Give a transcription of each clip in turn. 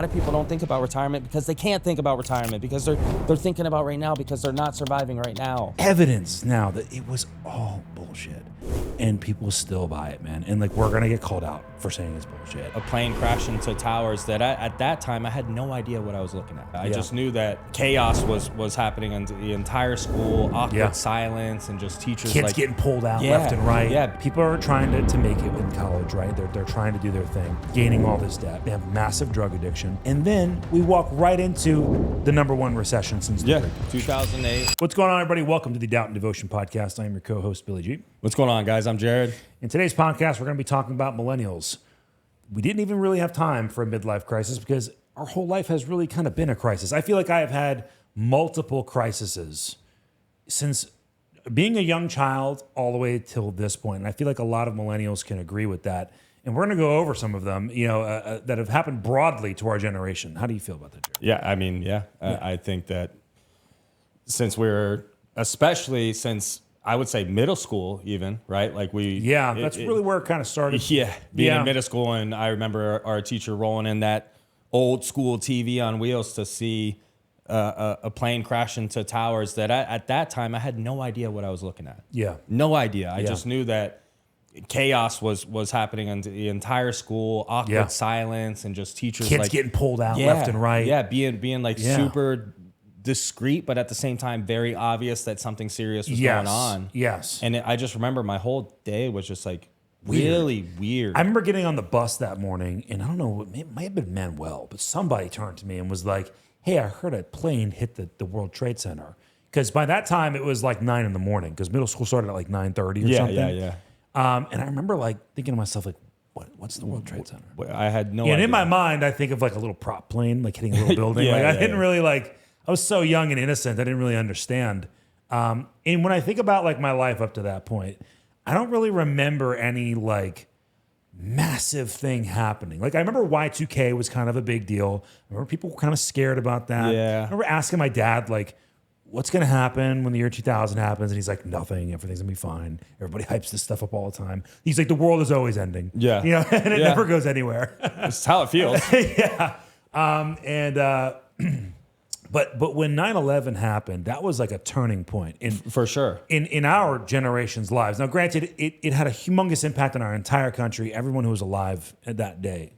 A lot of people don't think about retirement because they can't think about retirement because they're thinking about right now because they're not surviving right now. Evidence now that it was all bullshit, and people still buy it, man. And like, we're gonna get called out for saying it's bullshit. A plane crashed into towers that at that time I had no idea what I was looking at. I just knew that chaos was happening in the entire school, awkward silence, and just teachers Kids getting pulled out left and right. Yeah, people are trying to make it in college, right? They're trying to do their thing, gaining all this debt. They have massive drug addiction, and then we walk right into the #1 recession since the Great Depression. 2008. What's going on, everybody? Welcome to the Doubt and Devotion podcast. I am your co-host, Billy G. What's going on, guys? I'm Jared. In today's podcast, we're going to be talking about millennials. We didn't even really have time for a midlife crisis because our whole life has really kind of been a crisis. I feel like I have had multiple crises since being a young child all the way till this point. And I feel like a lot of millennials can agree with that. And we're going to go over some of them, that have happened broadly to our generation. How do you feel about that, Jared? Yeah, I mean, I think that especially since I would say middle school even, right? Like that's really where it kind of started. Yeah, being in middle school, and I remember our teacher rolling in that old school TV on wheels to see a plane crash into towers that at that time I had no idea what I was looking at. Yeah. No idea. I just knew that chaos was happening in the entire school, awkward silence, and just teachers Kids getting pulled out left and right. Yeah, being like super discreet, but at the same time very obvious that something serious was going on. Yes. And I just remember my whole day was just like really weird. I remember getting on the bus that morning, and I don't know, it might have been Manuel, but somebody turned to me and was like, "Hey, I heard a plane hit the World Trade Center." Because by that time it was like 9 a.m, because middle school started at like 9:30 or something. Yeah. And I remember like thinking to myself, like, what's the World Trade Center? I had no idea. And in my mind, I think of like a little prop plane, like hitting a little building. I didn't really I was so young and innocent, I didn't really understand. And when I think about like my life up to that point, I don't really remember any like massive thing happening. Like I remember Y2K was kind of a big deal. I remember people were kind of scared about that. Yeah. I remember asking my dad, like, what's going to happen when the year 2000 happens? And he's like, nothing. Everything's going to be fine. Everybody hypes this stuff up all the time. He's like, the world is always ending. Yeah. And it never goes anywhere. That's how it feels. But when 9/11 happened, that was like a turning point For sure. in our generation's lives. Now, granted, it had a humongous impact on our entire country, everyone who was alive at that day.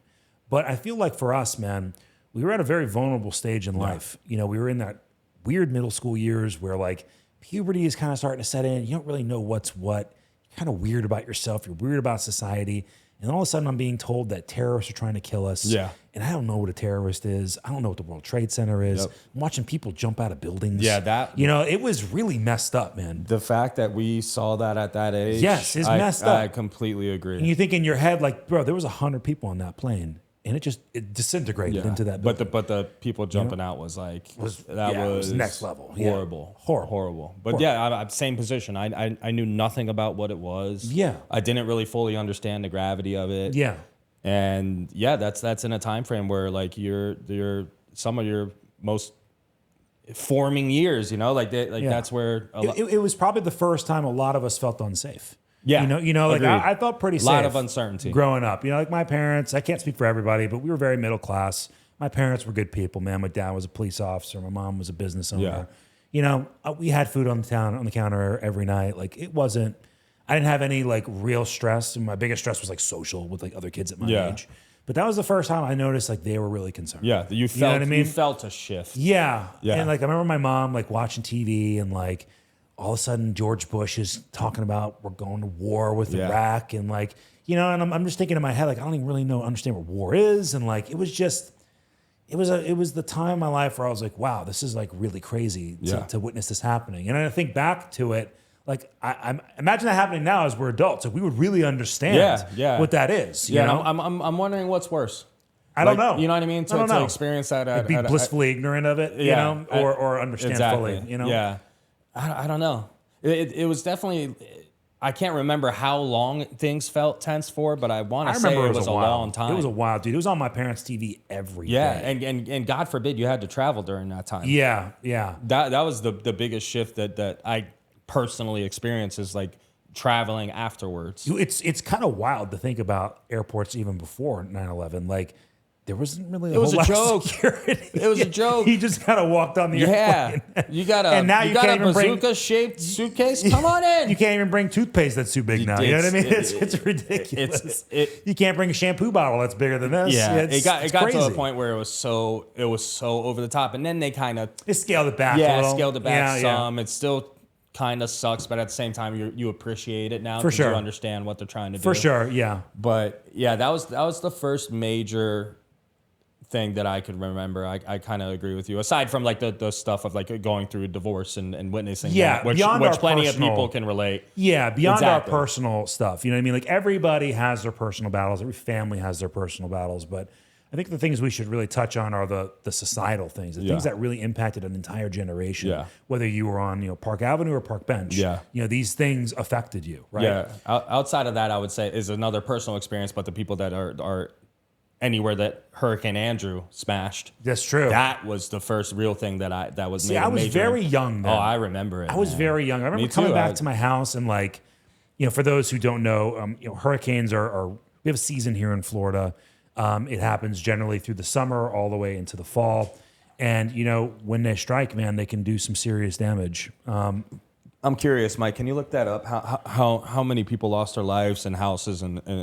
But I feel like for us, man, we were at a very vulnerable stage in life. We were in that weird middle school years where like puberty is kind of starting to set in. You don't really know what's what. You're kind of weird about yourself. You're weird about society. And then all of a sudden I'm being told that terrorists are trying to kill us. Yeah. And I don't know what a terrorist is. I don't know what the World Trade Center is. Yep. I'm watching people jump out of buildings. Yeah, it was really messed up, man. The fact that we saw that at that age. Yes, it's messed up. I completely agree. And you think in your head, like, bro, there was 100 people on that plane. And it disintegrated into that building. But the people jumping out was like it was next level. Horrible. Yeah. Horrible. But I'm same position. I knew nothing about what it was. Yeah. I didn't really fully understand the gravity of it. Yeah. And that's in a time frame where like you're some of your most forming years, that's where it was probably the first time a lot of us felt unsafe. Yeah. Like I felt pretty safe. A lot of uncertainty. Growing up. Like my parents, I can't speak for everybody, but we were very middle class. My parents were good people, man. My dad was a police officer. My mom was a business owner. Yeah. We had food on the counter every night. Like I didn't have any like real stress. And my biggest stress was like social with like other kids at my age. But that was the first time I noticed like they were really concerned. Yeah. You felt what I mean? You felt a shift. Yeah. And like I remember my mom like watching TV and like all of a sudden George Bush is talking about we're going to war with Iraq and like, and I'm just thinking in my head, like, I don't even really understand what war is. And like, it was the time in my life where I was like, wow, this is like really crazy to witness this happening. And I think back to it, like I imagine that happening now as we're adults. Like we would really understand what that is. You know? I'm wondering what's worse. I don't know. You know what I mean? To experience that. Like be blissfully ignorant of it, or understand fully, Yeah. I don't know. It was definitely, I can't remember how long things felt tense for, but I want to say it was a long time. It was a while, dude. It was on my parents' TV every day. Yeah, and God forbid you had to travel during that time. Yeah. That was the biggest shift that I personally experienced is like traveling afterwards. It's kind of wild to think about airports even before 9/11. Like there wasn't really It was whole a lot joke. of security. It was a joke. He just kind of walked on the Yeah, airplane. you got a And now you can't a even bring- bazooka-shaped suitcase. Come on in. You can't even bring toothpaste that's too big now. You know what I mean? It's ridiculous. You can't bring a shampoo bottle that's bigger than this. Yeah, it got crazy. to a point where it was so over the top, and then they kind of They scaled it back. a little. scaled it back Yeah. some. It still kind of sucks, but at the same time, you appreciate it now For 'cause sure. you understand what they're trying to do. For sure, yeah. But yeah, that was the first major thing that I could remember. I kind of agree with you. Aside from like the stuff of like going through a divorce and witnessing that, which beyond our plenty personal- of people can relate. Yeah, beyond Exactly. our personal stuff. You know what I mean? Like everybody has their personal battles. Every family has their personal battles. But I think the things we should really touch on are the societal things, the things that really impacted an entire generation. Yeah. Whether you were on Park Avenue or Park Bench. Yeah. These things affected you, right? Yeah. Outside of that, I would say is another personal experience, but the people that are anywhere that Hurricane Andrew smashed. That's true. That was the first real thing that was made I a was major very young then. Oh, I remember it. I was man. very young. I remember Me coming too. back to my house and like, for those who don't know, hurricanes are we have a season here in Florida. It happens generally through the summer all the way into the fall. And, when they strike, man, they can do some serious damage. I'm curious, Mike. Can you look that up? How many people lost their lives and houses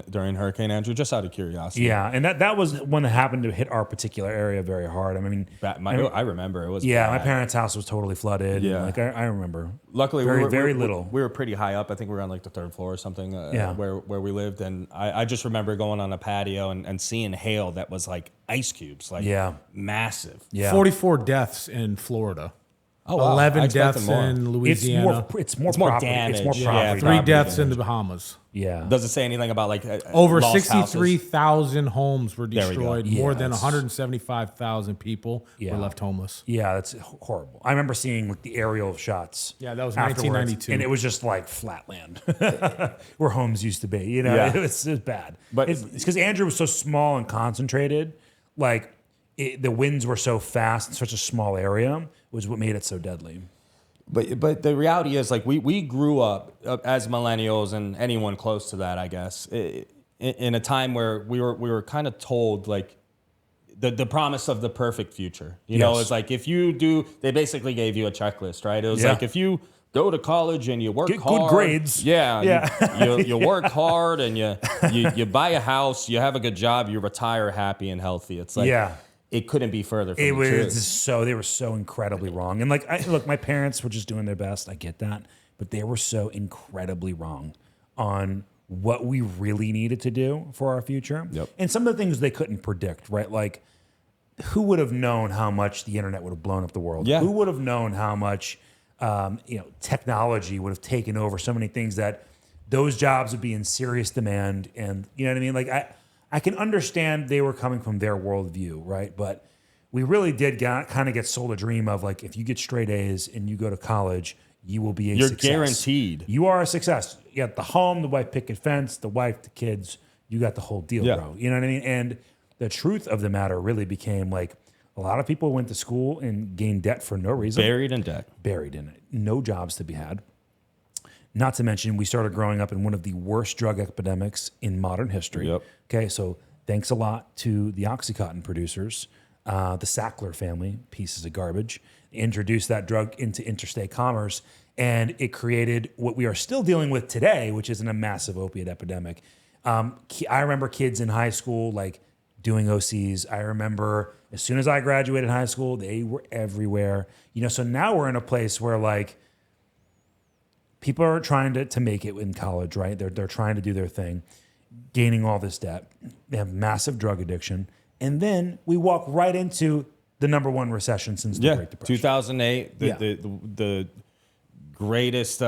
during Hurricane Andrew? Just out of curiosity. Yeah, and that was one that happened to hit our particular area very hard. I mean, I remember it was. yeah, bad. my parents' house was totally flooded. Yeah. Like I remember. Luckily, very, we were very little. We were pretty high up. I think we were on like the third floor or something. Where we lived, and I just remember going on a patio and seeing hail that was like ice cubes, like massive. Yeah, 44 deaths in Florida. Oh, wow. 11 I expected deaths more. in Louisiana. It's more damage. It's more Yeah, property. 3 property deaths in damage. the Bahamas. Yeah. Does it say anything about like Over lost 63,000 homes were we go. destroyed. Yeah, More than it's- 175,000 people were left homeless. Yeah, that's horrible. I remember seeing like the aerial shots. Yeah, that was afterwards, 1992. and it was just like flat land where homes used to be. Yeah. It was bad. But- it's because Andrew was so small and concentrated. Like the winds were so fast in such a small area was what made it so deadly. But the reality is, like, we grew up as millennials and anyone close to that, I guess, in a time where we were kind of told like the promise of the perfect future. You know, it's like if you do, they basically gave you a checklist, right? It was like if you go to college and you work Get hard, good grades. you work hard and you buy a house, you have a good job, you retire happy and healthy. It's like it couldn't be further from It the was truth. they were so incredibly wrong. And like, look, my parents were just doing their best. I get that, but they were so incredibly wrong on what we really needed to do for our future. Yep. And some of the things they couldn't predict, right? Like, who would have known how much the internet would have blown up the world? Yeah. Who would have known how much, technology would have taken over so many things that those jobs would be in serious demand. And you know what I mean? Like, I can understand they were coming from their worldview, right? But we really did kind of get sold a dream of like, if you get straight A's and you go to college, you will be a You're success. guaranteed. You are a success. You got the home, the white picket fence, the wife, the kids. You got the whole deal, bro. You know what I mean? And the truth of the matter really became like a lot of people went to school and gained debt for no reason. Buried in debt. Buried in it. No jobs to be had. Not to mention, we started growing up in one of the worst drug epidemics in modern history. Yep. Okay, so thanks a lot to the Oxycontin producers, the Sackler family, pieces of garbage, introduced that drug into interstate commerce, and it created what we are still dealing with today, which is a massive opiate epidemic. I remember kids in high school like doing OCs. I remember as soon as I graduated high school, they were everywhere. So now we're in a place where like people are trying to make it in college, right? They're trying to do their thing, gaining all this debt. They have massive drug addiction. And then we walk right into the number one recession since the Great Depression. 2008, the greatest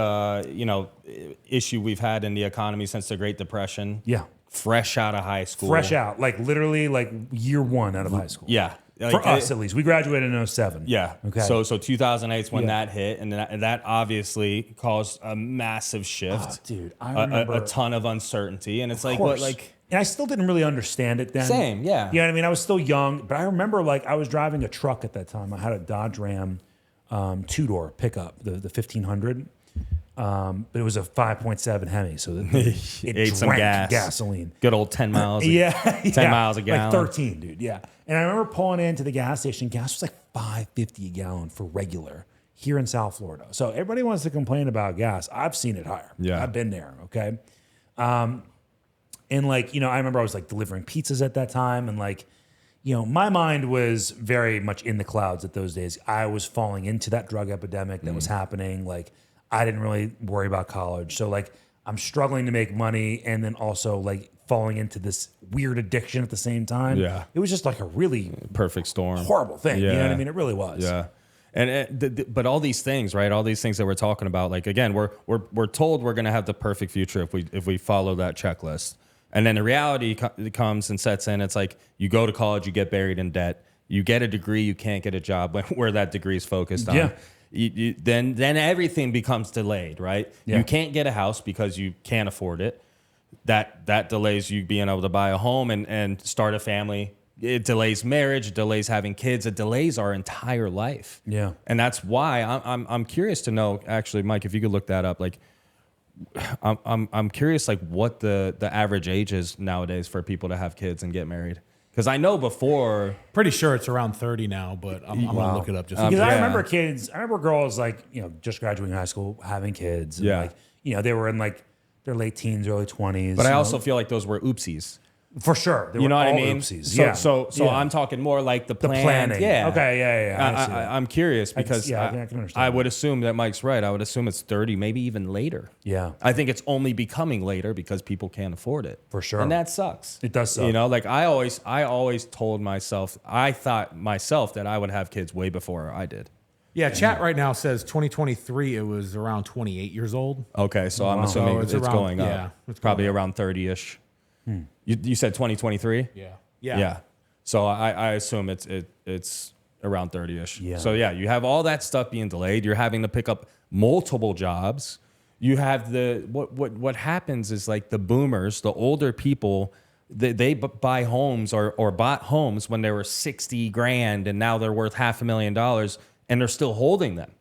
issue we've had in the economy since the Great Depression. Yeah. Fresh out of high school. Fresh out, like literally like year one out of high school. Yeah. For us, at least. We graduated in 07. Yeah. Okay. So 2008 is when that hit, and that obviously caused a massive shift. Oh, dude, I remember. A ton of uncertainty, and it's like, Course. what, like. And I still didn't really understand it then. Same, yeah. You know what I mean? I was still young, but I remember like I was driving a truck at that time. I had a Dodge Ram two-door pickup, the 1500. But it was a 5.7 Hemi, so it Ate some drank gas. gasoline. Good old 10 miles. 10 miles a gallon. Like 13, dude. Yeah. And I remember pulling into the gas station. Gas was like $5.50 a gallon for regular here in South Florida. So everybody wants to complain about gas. I've seen it higher. Yeah. I've been there. Okay. And like, I remember I was like delivering pizzas at that time, and like, my mind was very much in the clouds at those days. I was falling into that drug epidemic that was happening. Like, I didn't really worry about college. So like, I'm struggling to make money and then also like falling into this weird addiction at the same time. Yeah. It was just like a really Perfect storm. horrible thing. You know what I mean? It really was. Yeah. And but all these things, right? All these things that we're talking about, like, again, we're told we're going to have the perfect future if we follow that checklist. And then the reality comes and sets in. It's like you go to college, you get buried in debt, you get a degree, you can't get a job where that degree is focused on. Yeah. Then everything becomes delayed, right? Yeah. You can't get a house because you can't afford it. That delays you being able to buy a home and start a family. It delays marriage, it delays having kids, it delays our entire life. Yeah. And that's why I'm curious to know, actually, Mike, if you could look that up, like, I'm curious, like, what the average age is nowadays for people to have kids and get married. Because I know before, Pretty sure it's around 30 now, but I'm gonna look it up just Because Yeah. I remember girls like, just graduating high school, having kids. And Yeah. like, they were in like their late teens, early 20s. but I also feel like those were oopsies. For sure. They You know were what I all mean? Oopsies. So Yeah. I'm talking more like the plan. planning. Yeah. Okay. Yeah. I see that. I'm curious because I can understand I would assume that Mike's right. I would assume it's 30, maybe even later. Yeah. I think it's only becoming later because people can't afford it. For sure. And that sucks. It does suck. Like I always told myself, I thought myself that I would have kids way before I did. Yeah, chat right now says 2023, it was around 28 years old. Okay, so I'm assuming So it's it's around- going up. yeah, it's Probably going up. around 30-ish. You said 2023? Yeah. Yeah. So I assume it's around 30-ish. Yeah. So yeah, you have all that stuff being delayed. You're having to pick up multiple jobs. You have what happens is like the boomers, the older people, they buy homes or bought homes when they were 60 grand and now they're worth $500,000 and they're still holding them.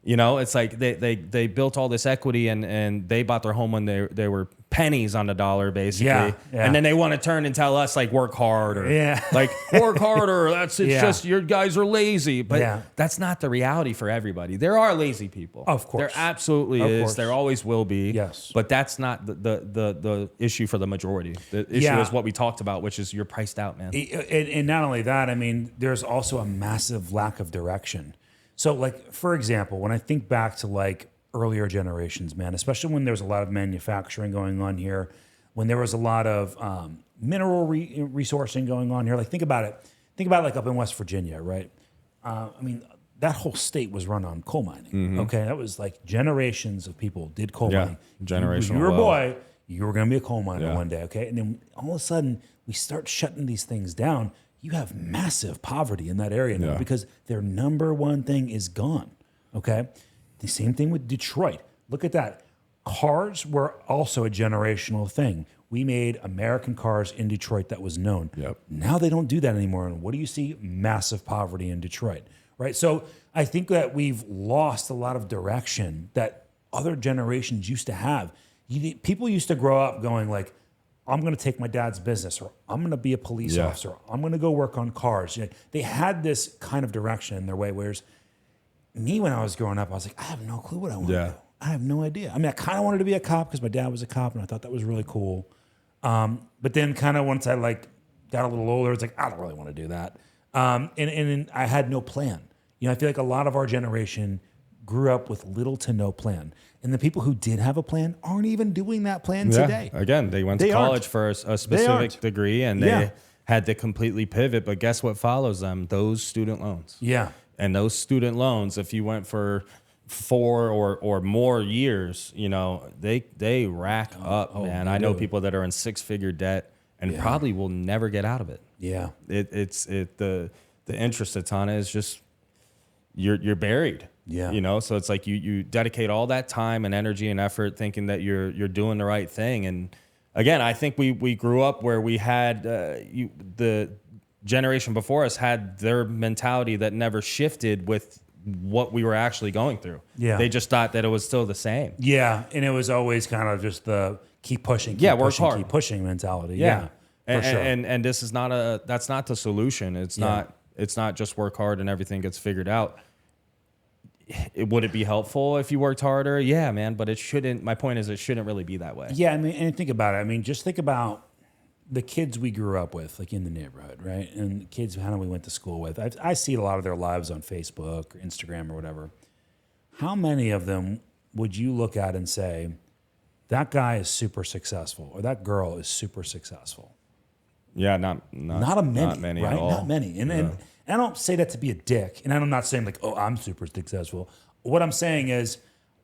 It's like they built all this equity and they bought their home when they were pennies on the dollar, basically. Yeah. And then they want to turn and tell us, like, work hard or Yeah. like work harder. It's Yeah. just your guys are lazy. But Yeah. that's not the reality for everybody. There are lazy people. Of course. There absolutely Of is. course. There always will be. Yes. But that's not the issue for the majority. The issue Yeah. is what we talked about, which is you're priced out, man. And not only that, I mean, there's also a massive lack of direction. So, like, for example, when I think back to like earlier generations, man, especially when there was a lot of manufacturing going on here, when there was a lot of mineral resourcing going on here, like think about it. Think about it like up in West Virginia, right? I mean, that whole state was run on coal mining. Okay, that was like generations of people did coal Yeah, mining. generational If you were a wealth. boy, you were going to be a coal miner Yeah. one day. Okay, and then all of a sudden we start shutting these things down. You have massive poverty in that area now Yeah. because their number one thing is gone. Okay. The same thing with Detroit. Look at that. Cars were also a generational thing. We made American cars in Detroit that was known. Yep. Now they don't do that anymore. And what do you see? Massive poverty in Detroit, right? So I think that we've lost a lot of direction that other generations used to have. People used to grow up going like, I'm going to take my dad's business, or I'm going to be a police Yeah. officer. I'm going to go work on cars. They had this kind of direction in their way. Whereas me, when I was growing up, I was like, I have no clue what I want to Yeah. do. I have no idea. I mean, I kind of wanted to be a cop because my dad was a cop, and I thought that was really cool. But then, kind of once I like got a little older, it's like I don't really want to do that. And I had no plan. I feel like a lot of our generation grew up with little to no plan. And the people who did have a plan aren't even doing that plan today. Again, they went They to college aren't. for a aren't. specific degree and they Yeah. had to completely pivot. But guess what follows them? Those student loans. Yeah. And those student loans, if you went for 4 or more years, they rack up, man. they I know do. people that are in 6-figure debt and probably will never get out of it. Yeah. The interest that's on it is just you're buried. Yeah. So it's like you dedicate all that time and energy and effort thinking that you're doing the right thing. And again, I think we grew up where we had the generation before us had their mentality that never shifted with what we were actually going through. Yeah. They just thought that it was still the same. Yeah, and it was always kind of just the keep pushing, work hard. keep pushing mentality. Yeah. For sure. And this is that's not the solution. It's not just work hard and everything gets figured out. Would it be helpful if you worked harder? Yeah, man, but it shouldn't. My point is, it shouldn't really be that way. Yeah, I mean, and think about it. I mean, just think about the kids we grew up with, like in the neighborhood, right? And the kids how we went to school with. I see a lot of their lives on Facebook or Instagram or whatever. How many of them would you look at and say, that guy is super successful or that girl is super successful? Yeah, not a many, not many right? at all. Not many. And I don't say that to be a dick. And I'm not saying like, oh, I'm super successful. What I'm saying is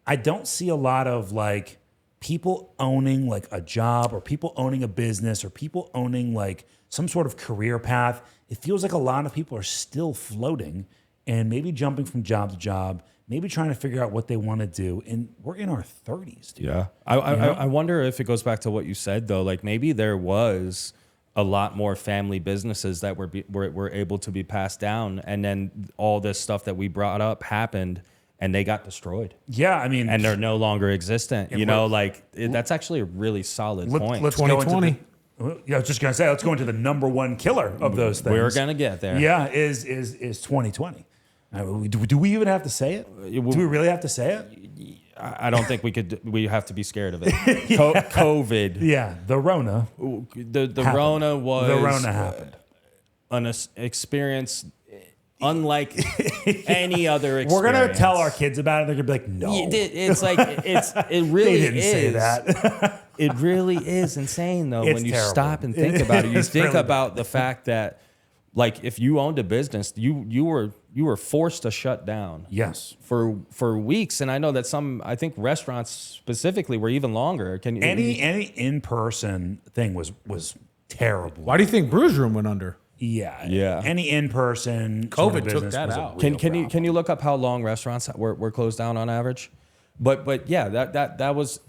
I don't see a lot of like people owning like a job or people owning a business or people owning like some sort of career path. It feels like a lot of people are still floating and maybe jumping from job to job, maybe trying to figure out what they want to do. And we're in our 30s, dude. Yeah. I wonder if it goes back to what you said, though. Like maybe there was a lot more family businesses that were able to be passed down. And then all this stuff that we brought up happened and they got destroyed. Yeah, I mean. And they're no longer existent. You know, like that's actually a really solid point. Let's 2020. I was just going to say, let's go into the number one killer of those things. We're going to get there. Yeah, is 2020. Do we even have to say it? Do we really have to say it? I don't think we could. We have to be scared of it. COVID. Yeah, the Rona. The Rona was the Rona happened. An experience unlike any other experience. We're gonna tell our kids about it. They're gonna be like, "No." It's like it really they didn't say that. It really is insane though It's when you terrible. stop and think about it. You think really about the fact that, like, if you owned a business, you were forced to shut down. Yes. For weeks, and I know that I think restaurants specifically were even longer. Any in-person thing was terrible. Why do you think Brews Room went under? Yeah. Any in-person COVID took that out. Can you look up how long restaurants were closed down on average? But yeah, that was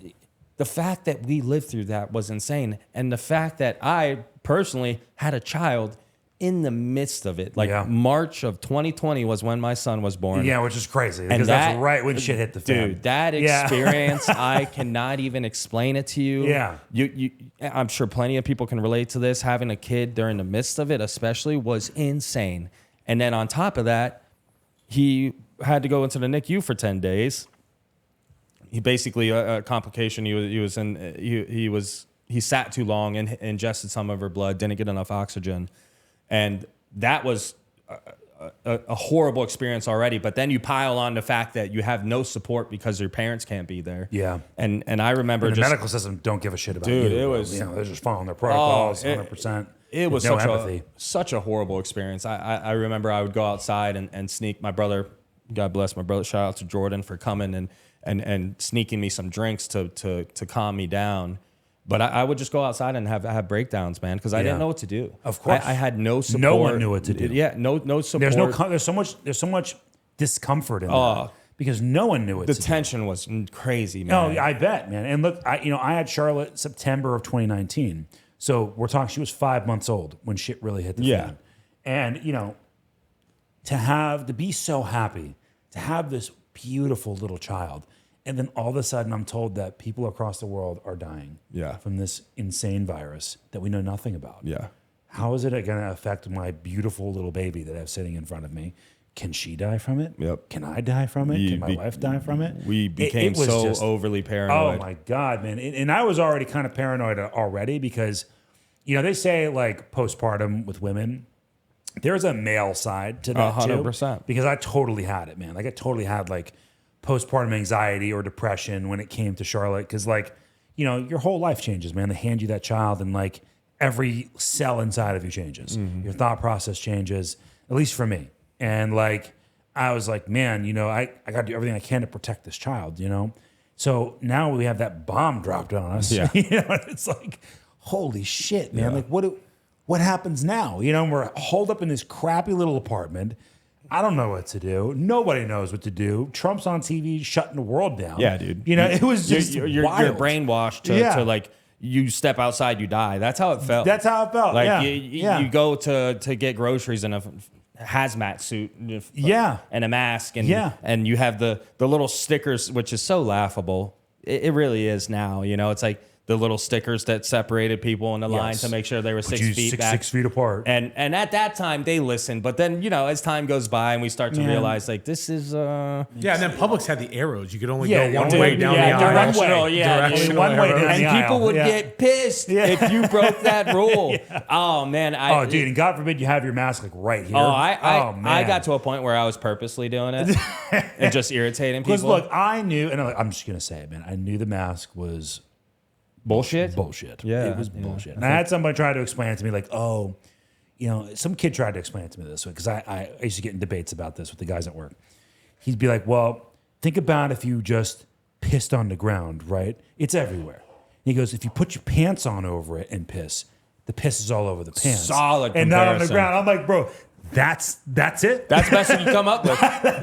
the fact that we lived through that was insane, and the fact that I personally had a child in the midst of it. Like March of 2020 was when my son was born. Yeah, which is crazy because that's right when shit hit the fan. Dude, that experience, I cannot even explain it to you. Yeah. I'm sure plenty of people can relate to this. Having a kid during the midst of it especially was insane. And then on top of that, he had to go into the NICU for 10 days. He basically, a complication, he sat too long and ingested some of her blood, didn't get enough oxygen. And that was a horrible experience already. But then you pile on the fact that you have no support because your parents can't be there. Yeah. And I remember the medical system don't give a shit about dude, you. It was, they're just following their protocols 100%. It was no such a horrible experience. I remember I would go outside and sneak my brother, God bless my brother, shout out to Jordan for coming and sneaking me some drinks to calm me down. But I would just go outside and have breakdowns, man, because I didn't know what to do. Of course, I had no support. No one knew what to do. Yeah, no support. There's so much discomfort in that because no one knew what to do. The tension was crazy, man. Oh, I bet, man. And look, I had Charlotte September of 2019, so we're talking. She was 5 months old when shit really hit the fan. And to be so happy to have this beautiful little child. And then all of a sudden, I'm told that people across the world are dying from this insane virus that we know nothing about. Yeah. How is it going to affect my beautiful little baby that I have sitting in front of me? Can she die from it? Yep. Can I die from it? Can my wife die from it? We became overly paranoid. Oh, my God, man. And I was already kind of paranoid already because, they say like postpartum with women, there's a male side to that 100%. too. Because I totally had it, man. Like I totally had like postpartum anxiety or depression when it came to Charlotte. Because your whole life changes, man. They hand you that child and like every cell inside of you changes. Mm-hmm. Your thought process changes, at least for me. And like, I was like, man, I got to do everything I can to protect this child, So now we have that bomb dropped on us. Yeah. It's like, holy shit, man. Yeah. Like what happens now? And we're holed up in this crappy little apartment. I don't know what to do. Nobody knows what to do. Trump's on TV shutting the world down. Yeah, dude. It was just you're brainwashed to like you step outside, you die. That's how it felt. That's how it felt. Like you go to get groceries and hazmat suit, Yeah. and a mask, and Yeah. and you have the little stickers, which is so laughable. It really is now. It's like the little stickers that separated people in the line Yes. to make sure they were Put 6 you feet back. 6 feet apart. And at that time they listened, but then as time goes by and we start to Man. realize like this is Yeah, and then Publix had the arrows. You could only Yeah, go one only- way down yeah, the aisle. directional, yeah, Directional Only one way arrows. down and the people aisle. would Yeah. get pissed if you broke that rule. Oh man, Oh, dude, and God forbid you have your mask like right here. I man. got to a point where I was purposely doing it and just irritating Because people. look, I knew, and I'm just gonna say it, man. I knew the mask was bullshit. bullshit. Yeah, it was yeah. bullshit. And I had somebody try to explain it to me, like, oh, some kid tried to explain it to me this way because I used to get in debates about this with the guys at work. He'd be like, well, think about if you just pissed on the ground, right? It's everywhere. And he goes, if you put your pants on over it and piss, the piss is all over the pants. Solid and not on the comparison. ground. I'm like, bro, that's it. That's the best you come up with.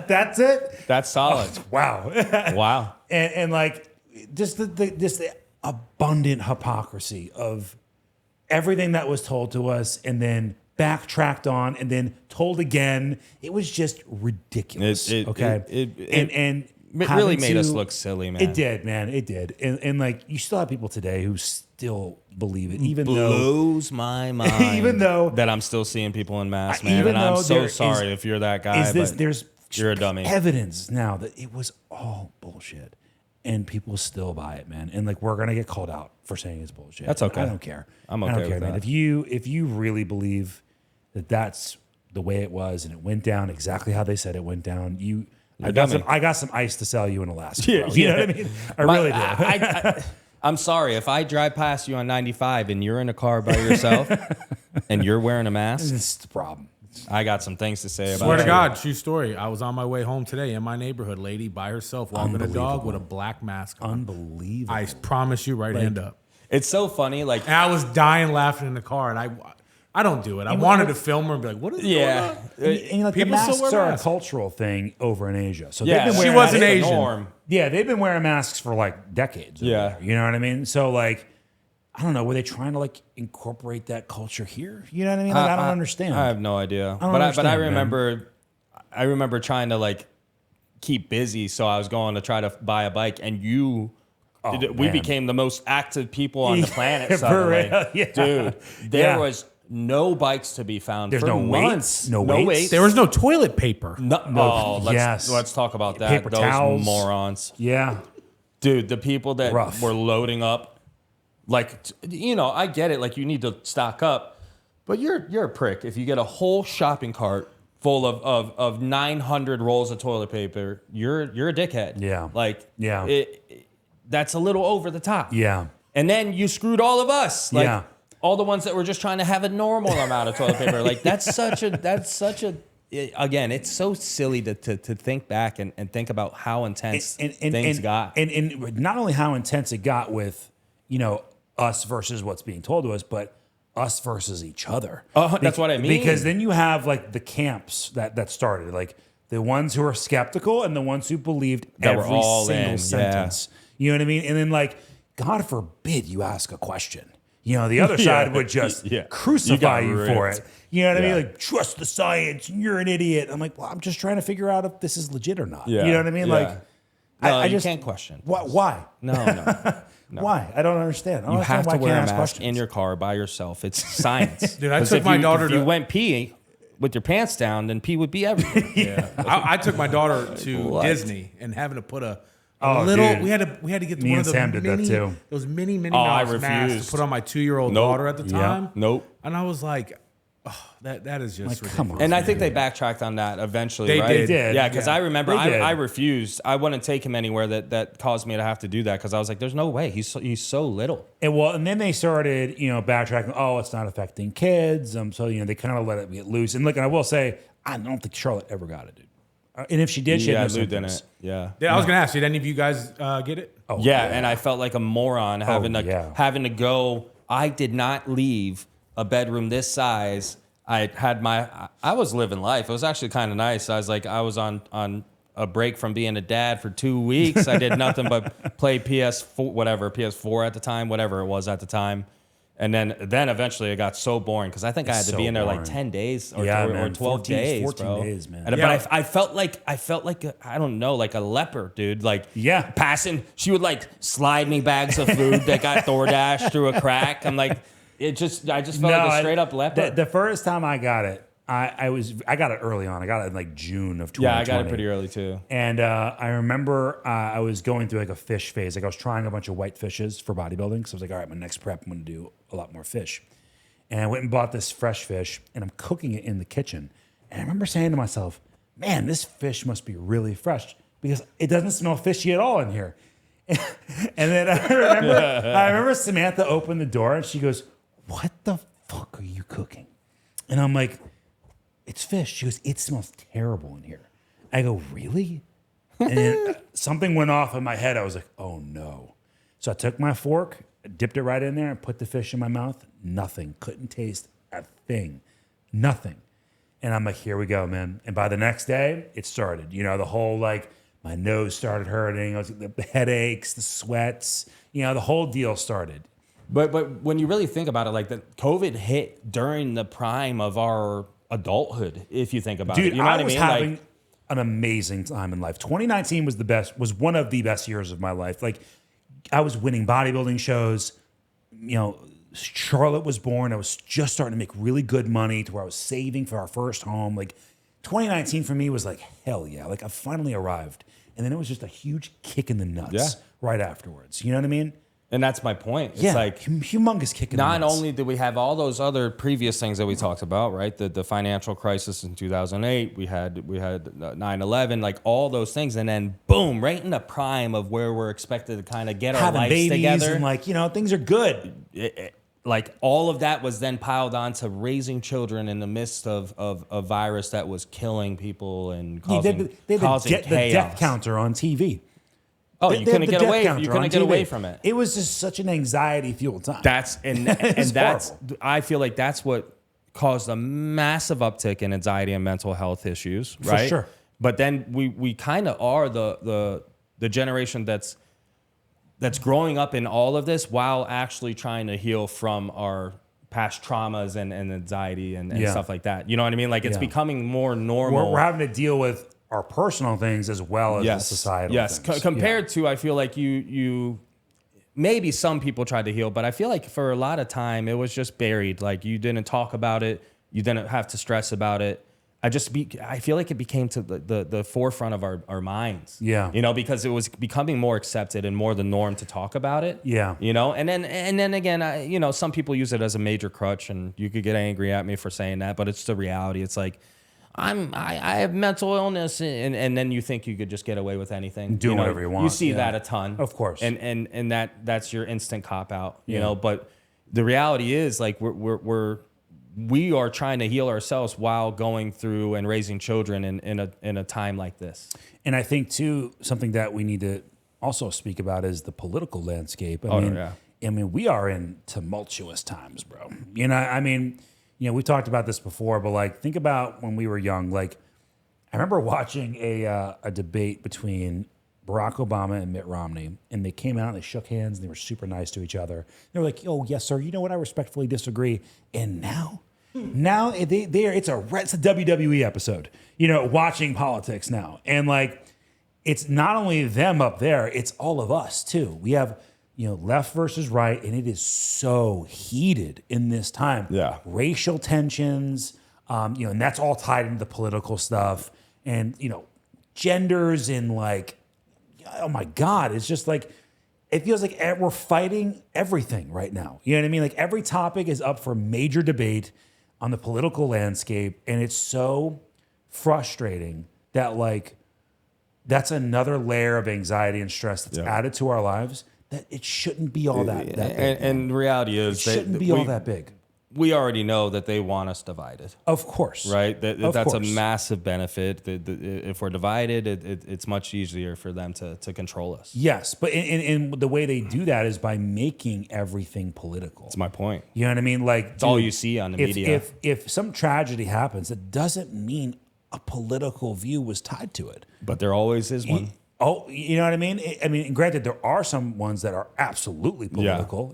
That's it. That's solid. Wow. Wow. and like just the abundant hypocrisy of everything that was told to us and then backtracked on and then told again. It was just ridiculous. Okay. And It really made us look silly, man. It did, man. It did. And like you still have people today who still believe it, even though blows my mind. Even though- that I'm still seeing people in masks, man. even And I'm though so there sorry is- if you're that guy. But there's you're a dummy. evidence now that it was all bullshit. And people still buy it, man. And like we're gonna get called out for saying it's bullshit. That's okay. I don't care. I'm I don't okay care, with man. that. If you really believe that that's the way it was and it went down exactly how they said it went down, I got some ice to sell you in Alaska. Yeah, bro. You know yeah. what I mean? I really do. I'm sorry if I drive past you on 95 and you're in a car by yourself and you're wearing a mask. It's the problem. I got some things to say about Swear to you. God, true story. I was on my way home today in my neighborhood, lady by herself walking a dog with a black mask on. Unbelievable. I promise you, right hand up. It's so funny, like And I was dying laughing in the car, and I don't do it. I wanted to film her and be like, "What is going on?" And like the People still masks wear are masks. a cultural thing over in Asia. So yeah, they've been she wearing wasn't that's the Asian. norm. Yeah, they've been wearing masks for like decades. over Yeah. there, you know what I mean? So like, I don't know. Were they trying to like incorporate that culture here? You know what I mean? Like, I don't understand. I have no idea. don't But I understand, remember trying to like keep busy, so I was going to try to buy a bike, and we man. became the most active people on the planet For suddenly. real, yeah. Dude, there Yeah. was no bikes to be found. There's for no months. weights, no weights. There was no toilet paper. Let's talk about that. Paper Those towels. morons. Yeah. Dude, the people that Rough. were loading up, like, I get it. Like, you need to stock up, but you're a prick if you get a whole shopping cart full of 900 rolls of toilet paper. You're a dickhead. Yeah. Like, Yeah. that's a little over the top. Yeah. And then you screwed all of us. Like, Yeah. all the ones that were just trying to have a normal amount of toilet paper. Like, that's such a. Again, it's so silly to think back and think about how intense things got. And not only how intense it got with, us versus what's being told to us, but us versus each other. That's what I mean. Because then you have like the camps that started, like the ones who are skeptical and the ones who believed That were every all single in, sentence. You know what I mean? And then like, God forbid you ask a question. The other side would just crucify you for ripped. it. You know what I mean? Yeah. Like, trust the science, and you're an idiot. I'm like, well, I'm just trying to figure out if this is legit or not. Yeah. You know what I mean? Yeah. Like, No, I you just can't question. Why? No. Why? I don't understand. I don't You understand have why to I wear a can't ask mask questions. in your car by yourself. It's science. Dude, I 'Cause took if my you- daughter If you to- went pee with your pants down, then pee would be everywhere. I took my daughter to What? Disney and having to put a Oh, little. dude. We had to get Me one and of Sam the did that mini, too. those mini Oh, I mouse masks refused. to put on my 2-year-old Nope. daughter at the Yeah. time. Nope. And I was like, oh, that is just Like, ridiculous. come on. And I think they backtracked on that eventually, They right? did. They did. Yeah, because I remember They did. I refused. I wouldn't take him anywhere that caused me to have to do that because I was like, there's no way. He's so little. And then they started, backtracking. Oh, it's not affecting kids. So they kind of let it get loose. And look, and I will say, I don't think Charlotte ever got it, dude. And if she did, she Yeah, had no Lou symptoms. didn't. Yeah. Yeah, I was gonna ask, did any of you guys get it? Oh, Yeah, and I felt like a moron having yeah. to go. I did not leave a bedroom this size. I was living life. It was actually kind of nice. I was on a break from being a dad for 2 weeks. I did nothing but play PS4 at the time, whatever it was at the time. And then eventually it got so boring because I think I had to be in there like 10 days or 12 14 days, 14 bro. days, man. But I felt like I don't know, like a leper, dude. Like passing, she would like slide me bags of food that got DoorDash through a crack. I'm like, I just felt like a straight up leper. The first time I got it, I got it early on. I got it in like June of 2020. Yeah, I got it pretty early too. And I remember I was going through like a fish phase. Like I was trying a bunch of white fishes for bodybuilding. So I was like, all right, my next prep, I'm going to do a lot more fish. And I went and bought this fresh fish and I'm cooking it in the kitchen. And I remember saying to myself, man, this fish must be really fresh because it doesn't smell fishy at all in here. And then I remember Samantha opened the door and she goes, what the fuck are you cooking? And I'm like, it's fish. She goes, it smells terrible in here. I go, really? And then something went off in my head. I was like, oh no. So I took my fork, dipped it right in there, and put the fish in my mouth. Nothing. Couldn't taste a thing. Nothing. And I'm like, here we go, man. And by the next day, it started. You know, the whole like, my nose started hurting. I was the headaches, the sweats. You know, the whole deal started. But when you really think about it, like the COVID hit during the prime of our adulthood, if you think about it. Dude, You know what I mean? was having an amazing time in life. 2019 was one of the best years of my life. Like I was winning bodybuilding shows. You know, Charlotte was born. I was just starting to make really good money to where I was saving for our first home. Like 2019 for me was like, hell yeah. Like I finally arrived. And then it was just a huge kick in the nuts right afterwards. You know what I mean? And that's my point. It's like humongous kick in the nuts. Not only did we have all those other previous things that we talked about, right? The financial crisis in 2008, we had 9/11, like all those things, and then boom, right in the prime of where we're expected to kind of get our lives babies together, and like things are good. Like all of that was then piled on to raising children in the midst of a virus that was killing people and causing chaos. The death counter on TV. Oh, you couldn't get away. You couldn't get away from it. It was just such an anxiety-fueled time. That's I feel like that's what caused a massive uptick in anxiety and mental health issues, right? For sure. But then we kind of are the generation that's growing up in all of this while actually trying to heal from our past traumas and anxiety and stuff like that. You know what I mean? Like it's becoming more normal. We're having to deal with our personal things as well as the societal things. Compared to, I feel like you maybe some people tried to heal, but I feel like for a lot of time it was just buried. Like you didn't talk about it. You didn't have to stress about it. I feel like it became to the forefront of our minds. Yeah. You know, because it was becoming more accepted and more the norm to talk about it. Yeah. You know, and then again, some people use it as a major crutch, and you could get angry at me for saying that, but it's the reality. It's like, I have mental illness, and then you think you could just get away with anything. Do whatever you want. You see that a ton. Of course. And that's your instant cop out, you know, but the reality is like we are trying to heal ourselves while going through and raising children in a time like this. And I think too, something that we need to also speak about is the political landscape. I mean, we are in tumultuous times, bro. You know, I mean, we talked about this before, but like, think about when we were young. Like, I remember watching a debate between Barack Obama and Mitt Romney, and they came out and they shook hands and they were super nice to each other. They were like, "Oh yes, sir. You know what? I respectfully disagree." And now it's a WWE episode. Watching politics now, and like, it's not only them up there; it's all of us too. We have left versus right, and it is so heated in this time. Yeah, racial tensions, and that's all tied into the political stuff, and genders and like. Oh my God, it's just like, it feels like we're fighting everything right now. You know what I mean? Like every topic is up for major debate on the political landscape. And it's so frustrating that like, that's another layer of anxiety and stress that's added to our lives that it shouldn't be all that big. And the reality is it shouldn't be all that big. We already know that they want us divided. Of course. Right? That's a massive benefit. If we're divided, it's much easier for them to control us. Yes, but in the way they do that is by making everything political. That's my point. You know what I mean? Like, it's all you see on the media. If some tragedy happens, it doesn't mean a political view was tied to it. But there always is one. You know what I mean? I mean, granted, there are some ones that are absolutely political.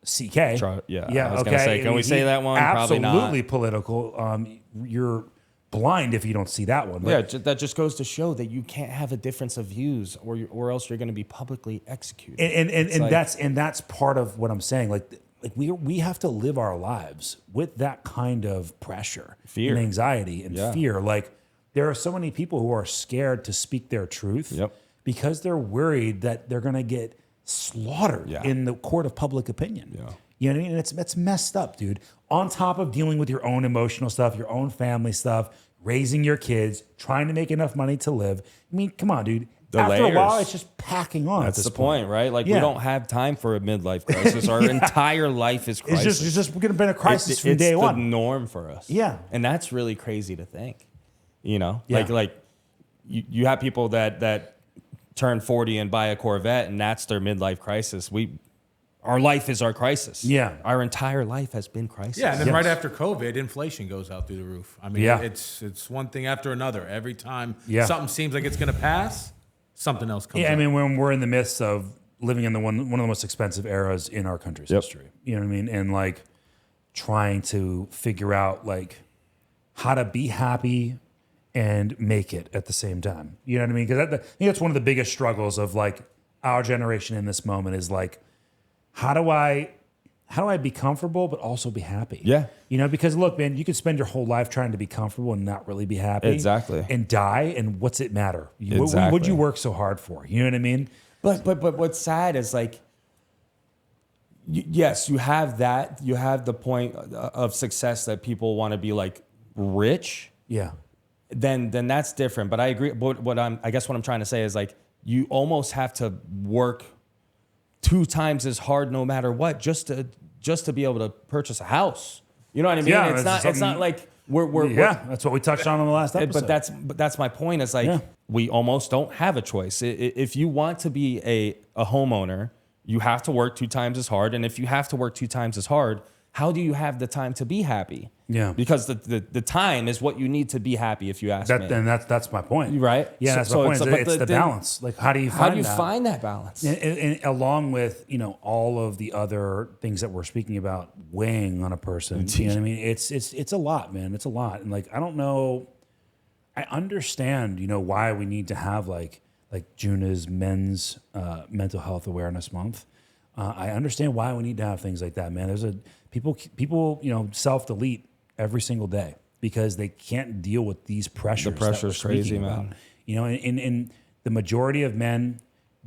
CK. I was gonna say, can we say that one? Probably not. Absolutely political. You're blind if you don't see that one. But That just goes to show that you can't have a difference of views, or else you're going to be publicly executed. And that's part of what I'm saying. Like we have to live our lives with that kind of pressure, fear, and anxiety, and fear. Like there are so many people who are scared to speak their truth because they're worried that they're going to get slaughtered in the court of public opinion. Yeah. You know what I mean? And it's messed up, dude. On top of dealing with your own emotional stuff, your own family stuff, raising your kids, trying to make enough money to live. I mean, come on, dude. After a while, it's just packing on. That's the point, right? Like we don't have time for a midlife crisis. Our entire life is crisis. It's just going to be a crisis from day one. It's the norm for us. Yeah, and that's really crazy to think. You know, like you have people that turn 40 and buy a Corvette, and that's their midlife crisis. Our life is our crisis. Yeah. Our entire life has been crisis. Yeah, and then right after COVID, inflation goes out through the roof. I mean, it's one thing after another. Every time something seems like it's going to pass, something else comes up. I mean, when we're in the midst of living in one of the most expensive eras in our country's history. You know what I mean? And like trying to figure out like how to be happy and make it at the same time. You know what I mean? Because I think that's one of the biggest struggles of like our generation in this moment is like, how do I be comfortable but also be happy? Yeah. You know, because look, man, you could spend your whole life trying to be comfortable and not really be happy. Exactly. And die, and what's it matter? Exactly. What'd you work so hard for? You know what I mean? But what's sad is like, yes, you have that. You have the point of success that people want to be like rich. Yeah. Then that's different. But I agree. What I'm trying to say is like, you almost have to work 2 times as hard no matter what just to be able to purchase a house. You know what I mean? Yeah, it's not like we're that's what we touched on in the last episode. But that's my point. Is like we almost don't have a choice. If you want to be a homeowner, you have to work 2 times as hard. And if you have to work 2 times as hard, how do you have the time to be happy? Yeah. Because the time is what you need to be me. And that's my point. Right? Yeah, that's my point. It's the balance. Like how do you find that balance? And along with, you know, all of the other things that we're speaking about weighing on a person. You know what I mean? It's a lot, man. It's a lot. And like I don't know, I understand, you know, why we need to have like June is Men's Mental Health Awareness Month. I understand why we need to have things like that, man. There's people, you know, self-delete every single day because they can't deal with these pressures. The pressure's crazy, man. About. You know, and the majority of men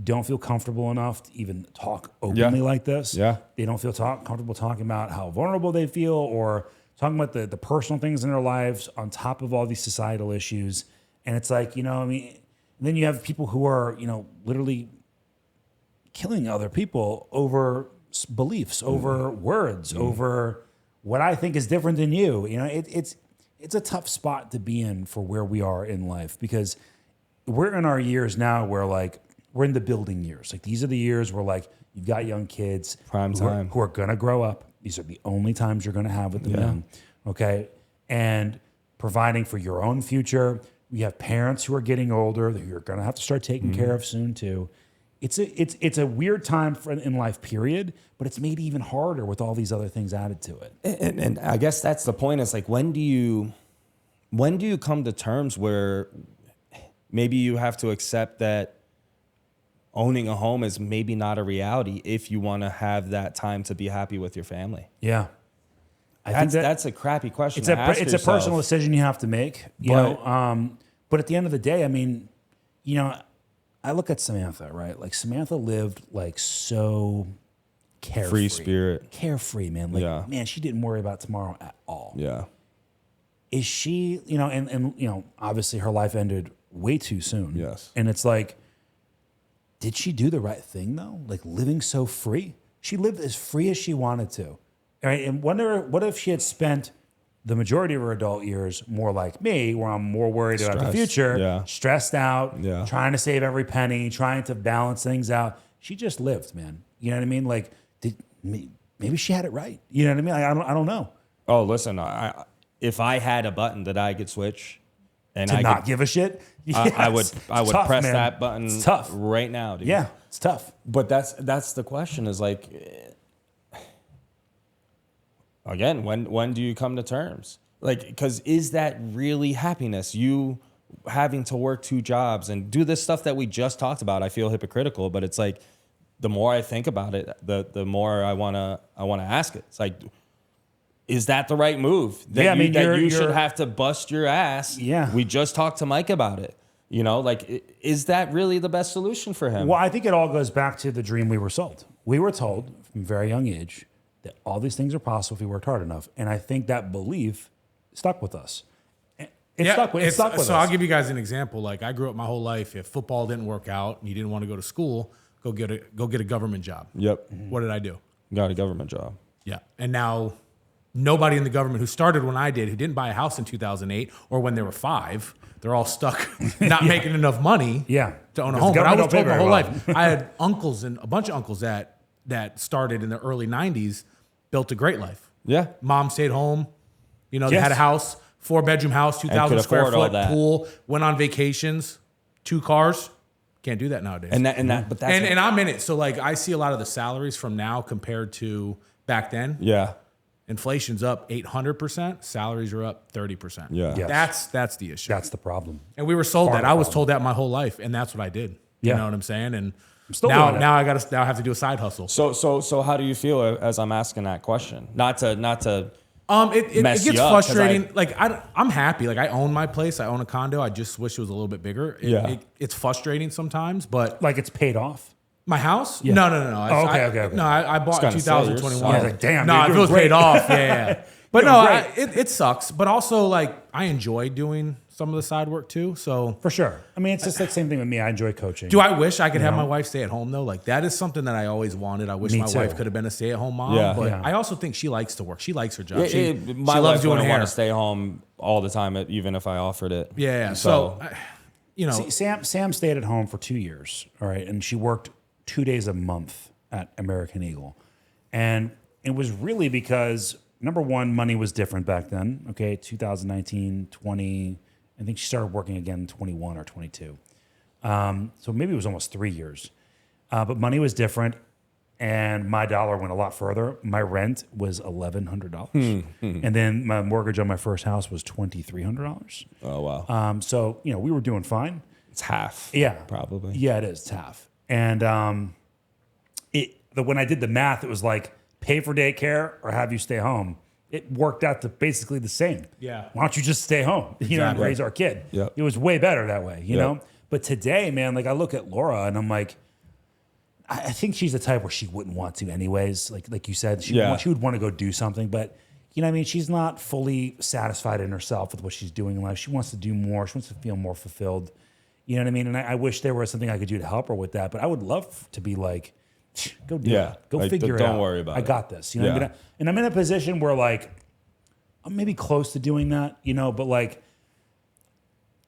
don't feel comfortable enough to even talk openly like this. Yeah. They don't feel comfortable talking about how vulnerable they feel or talking about the personal things in their lives on top of all these societal issues. And it's like, you know, I mean, then you have people who are, you know, literally killing other people over beliefs, over words, over what I think is different than you. You know, it's a tough spot to be in for where we are in life because we're in our years now where like we're in the building years. Like these are the years where like you've got young kids prime time who are gonna grow up. These are the only times you're gonna have with them young. Okay. And providing for your own future. We have parents who are getting older that you're gonna have to start taking care of soon too. It's a weird time in life, period, but it's made even harder with all these other things added to it. And I guess that's the point. Is like when do you come to terms where maybe you have to accept that owning a home is maybe not a reality if you want to have that time to be happy with your family? Yeah. I think that's a crappy question. It's a personal decision you have to make, you know. But at the end of the day, I mean, you know, I look at Samantha, right? Like Samantha lived like so carefree. Free spirit. Carefree, man. Like, man, she didn't worry about tomorrow at all. Yeah. Is she, you know, and you know, obviously her life ended way too soon. Yes. And it's like, did she do the right thing though? Like living so free? She lived as free as she wanted to. All right. And what if she had spent the majority of her adult years more like me, where I'm more worried about the future, stressed out, trying to save every penny, trying to balance things out. She just lived, man. You know what I mean? Like, maybe she had it right. You know what I mean? I don't know. Oh, listen, if I had a button that I could switch, and I could give a shit, I would tough, press man. that button. It's tough right now, dude. Yeah, it's tough. But that's the question. Is like, again, when do you come to terms? Like, because is that really happiness? You having to work 2 jobs and do this stuff that we just talked about, I feel hypocritical, but it's like, the more I think about it, the more I wanna ask it. It's like, is that the right move? That you should have to bust your ass. Yeah. We just talked to Mike about it. You know, like, is that really the best solution for him? Well, I think it all goes back to the dream we were sold. We were told from a very young age that all these things are possible if we worked hard enough. And I think that belief stuck with us. It stuck with us. So I'll give you guys an example. Like, I grew up my whole life, if football didn't work out and you didn't want to go to school, go get a government job. Yep. What did I do? Got a government job. Yeah. And now nobody in the government who started when I did, who didn't buy a house in 2008 or when they were 5, they're all stuck not making enough money to own a home. But I was told my whole life. I had uncles and a bunch of uncles that started in the early 90s, built a great life. Yeah. Mom stayed home. You know, they had a house, 4-bedroom house, 2,000 square foot, pool, went on vacations, 2 cars. Can't do that nowadays. And I'm in it. So, like, I see a lot of the salaries from now compared to back then. Yeah. Inflation's up 800%. Salaries are up 30%. Yeah. Yes. That's the issue. That's the problem. And we were sold that. I was told that my whole life, and that's what I did. Yeah. You know what I'm saying? And I'm still now doing it. I have to do a side hustle. So how do you feel as I'm asking that question? Not to it mess gets you up, frustrating. I'm happy. Like, I own my place. I own a condo. I just wish it was a little bit bigger. It's frustrating sometimes, but like, it's paid off. my house? Yeah. No. Okay. No, I bought in 2021. I was like, damn. No, dude, it feels paid off. Yeah. But You're no, great. it sucks. But also, like, I enjoy doing some of the side work too. So For sure. I mean, it's just like same thing with me. I enjoy coaching. do I wish I could have my wife stay at home though? Like, that is something that I always wanted. I wish Me my too. wife could have been a stay-at-home mom. Yeah. But Yeah. I also think she likes to work. She likes her job. my She wife loves doing wouldn't hair. want to stay home all the time, even if I offered it. Yeah. So, you know, See, Sam stayed at home for 2 years, all right, and she worked 2 days a month at American Eagle. And it was really because, number one, money was different back then, okay, 2019, 20, I think she started working again in 21 or 22. So maybe it was almost 3 years. But money was different, and my dollar went a lot further. My rent was $1,100. And then my mortgage on my first house was $2,300. Oh, wow. So, you know, we were doing fine. It's half. Yeah. Probably. Yeah, it is. It's half. And when I did the math, it was like, pay for daycare or have you stay home. It worked out to basically the same. Yeah. Why don't you just stay home, you know, and Exactly. raise our kid? Yep. It was way better that way, you Yep. know? But today, man, like, I look at Laura and I'm like, I think she's the type where she wouldn't want to anyways. Like you said, she would want to go do something, but you know what I mean? She's not fully satisfied in herself with what she's doing in life. She wants to do more. She wants to feel more fulfilled. You know what I mean? And I wish there was something I could do to help her with that, but I would love to be like, go do it. Go like, figure it out. don't worry about I it. got this. You know what I mean? And I'm in a position where, like, I'm maybe close to doing that, you know, but like,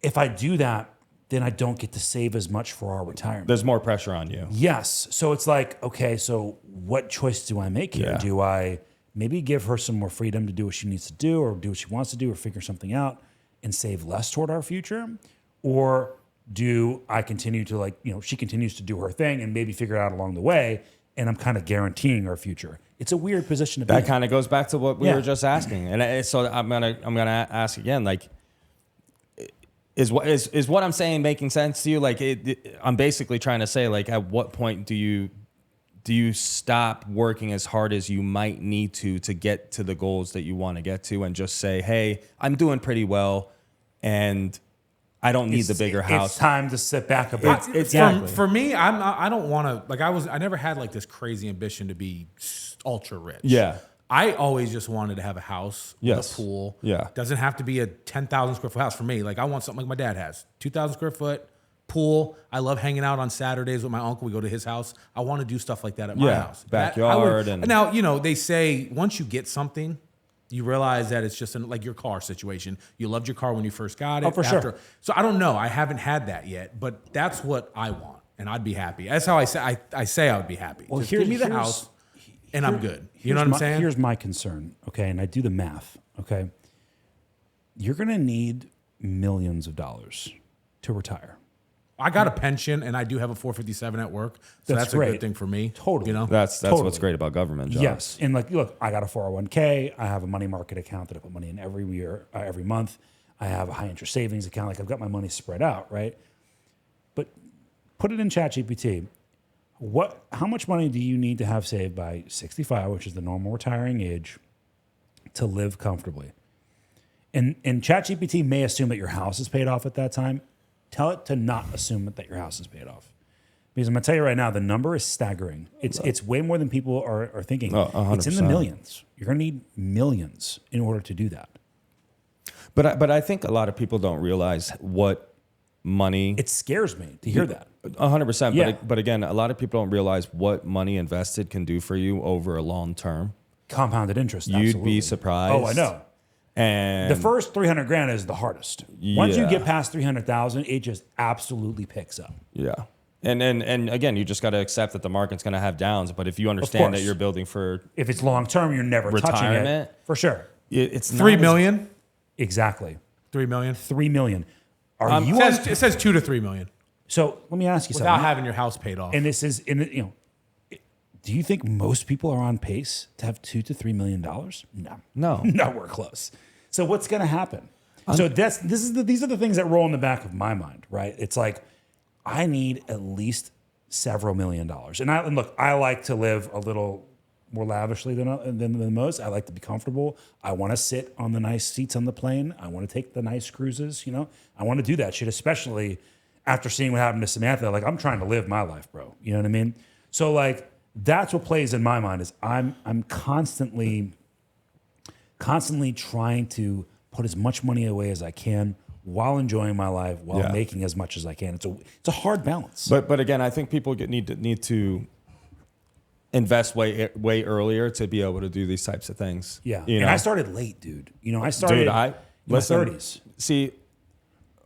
if I do that, then I don't get to save as much for our retirement. There's more pressure on you. Yes. So it's like, okay, so what choice do I make here? Yeah. Do I maybe give her some more freedom to do what she needs to do or do what she wants to do or figure something out and save less toward our future? Or do I continue to, like, you know, she continues to do her thing and maybe figure it out along the way and I'm kind of guaranteeing our future? It's a weird position to be That in. kind of goes back to what we were just asking. And so I'm gonna ask again, like, is what I'm saying making sense to you? Like, I'm basically trying to say, like, at what point do you stop working as hard as you might need to get to the goals that you want to get to and just say, hey, I'm doing pretty well and I don't need the bigger house. It's time to sit back a bit. Exactly. For me, I don't want to, like, I never had like this crazy ambition to be ultra rich. Yeah. I always just wanted to have a house with Yes. a pool. Yeah. Doesn't have to be a 10,000 square foot house for me. Like, I want something like my dad has. 2,000 square foot pool. I love hanging out on Saturdays with my uncle. We go to his house. I want to do stuff like that at my house. Backyard. Now, you know, they say once you get something, you realize that it's just like your car situation. You loved your car when you first got it. Oh, for sure. So I don't know. I haven't had that yet, but that's what I want, and I'd be happy. That's how I say. I say I would be happy. Well, just give me the house, and I'm good. You know what I'm saying? Here's my concern, okay? And I do the math, okay? You're going to need millions of dollars to retire. I got a pension and I do have a 457 at work. So that's a great. good thing for me. Totally. You know? That's Totally. what's great about government jobs. Yes. And like, look, I got a 401k. I have a money market account that I put money in every year, every month. I have a high interest savings account. Like I've got my money spread out, right? But put it in ChatGPT. How much money do you need to have saved by 65, which is the normal retiring age, to live comfortably? And ChatGPT may assume that your house is paid off at that time. Tell it to not assume that your house is paid off. Because I'm going to tell you right now, the number is staggering. It's way more than people are thinking. It's in the millions. You're going to need millions in order to do that. But I think a lot of people don't realize what money... It scares me to hear that. 100%. Yeah. But again, a lot of people don't realize what money invested can do for you over a long term. Compounded interest, You'd absolutely. be surprised. Oh, I know. And The first 300 grand is the hardest. Once you get past 300,000, it just absolutely picks up. Yeah. And again, you just got to accept that the market's going to have downs. But if you understand that you're building for If it's long term, you're never touching retirement, it. For sure. it's $3 not million. Exactly. 3 million. 3 million. It says 2 to 3 million So let me ask you without something. having your house paid off. And this is, do you think most people are on pace to have $2 to $3 million? No. Nowhere close. So what's going to happen? So these are the things that roll in the back of my mind, right? It's like, I need at least several $1 million. And look, I like to live a little more lavishly than most. I like to be comfortable. I want to sit on the nice seats on the plane. I want to take the nice cruises, I want to do that shit, especially after seeing what happened to Samantha. Like, I'm trying to live my life, bro. You know what I mean? So like, that's what plays in my mind is I'm constantly trying to put as much money away as I can while enjoying my life, while making as much as I can. It's a hard balance. But again, I think people need to invest way earlier to be able to do these types of things. Yeah. And I started late, dude. I started in my 30s. See,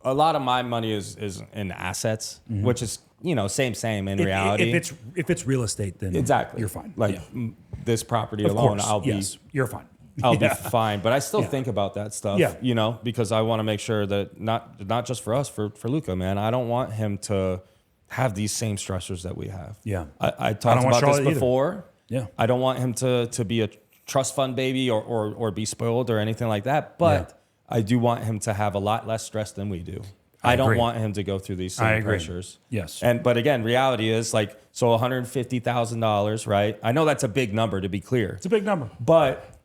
a lot of my money is in assets, which is, same in reality. If it's real estate, then exactly. You're fine. Like this property of alone, course. You're fine. I'll be fine. But I still think about that stuff, because I want to make sure that not just for us, for Luca, man, I don't want him to have these same stressors that we have. Yeah. I talked about this before. Yeah. I don't want him to be a trust fund baby or be spoiled or anything like that. But I do want him to have a lot less stress than we do. I don't want him to go through these same pressures. Yes. But again, reality is like, so $150,000, right? I know that's a big number, to be clear. It's a big number. But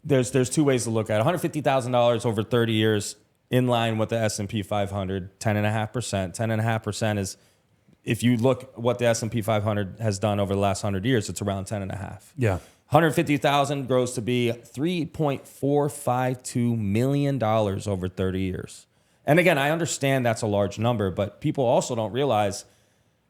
there's two ways to look at it. $150,000 over 30 years in line with the S&P 500, 10.5%. 10.5% is, if you look what the S&P 500 has done over the last 100 years, it's around 10.5. Yeah. 150,000 grows to be $3.452 million over 30 years. And again, I understand that's a large number, but people also don't realize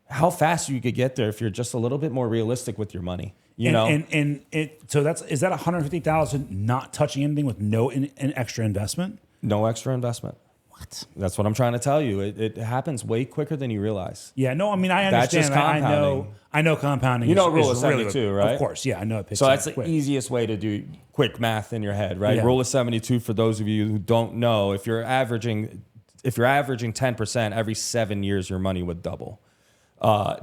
how fast you could get there if you're just a little bit more realistic with your money. So is that 150,000 not touching anything with no an extra investment? No extra investment. What? That's what I'm trying to tell you. It happens way quicker than you realize. Yeah, no, I mean, I understand. That's just compounding. I know compounding. You know is rule of really 72, right? Of course, yeah, I know it picks So up that's the quick. easiest way to do quick math in your head, right? Yeah. Rule of 72, for those of you who don't know, if you're averaging 10% every 7 years, your money would double.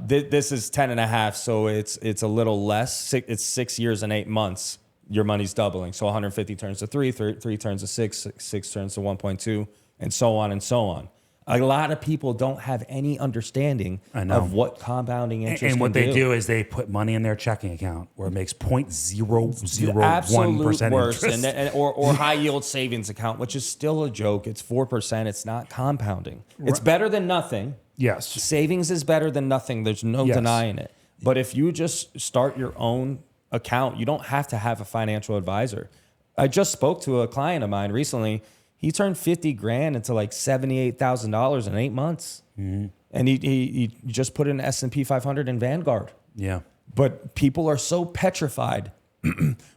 This is 10.5, so it's a little less. It's 6 years and 8 months. Your money's doubling. So 150 turns to 3 turns to 6 turns to 1.2, and so on and so on. A lot of people don't have any understanding of what compounding interest and what can they do is they put money in their checking account where it makes 0.001% worse, interest. or high yield savings account, which is still a joke. It's 4%. It's not compounding. It's better than nothing. Yes. Savings is better than nothing. There's no denying it. But if you just start your own account, you don't have to have a financial advisor. I just spoke to a client of mine recently. He turned 50 grand into like $78,000 in 8 months. Mm-hmm. And he just put in S&P 500 in Vanguard. Yeah. But people are so petrified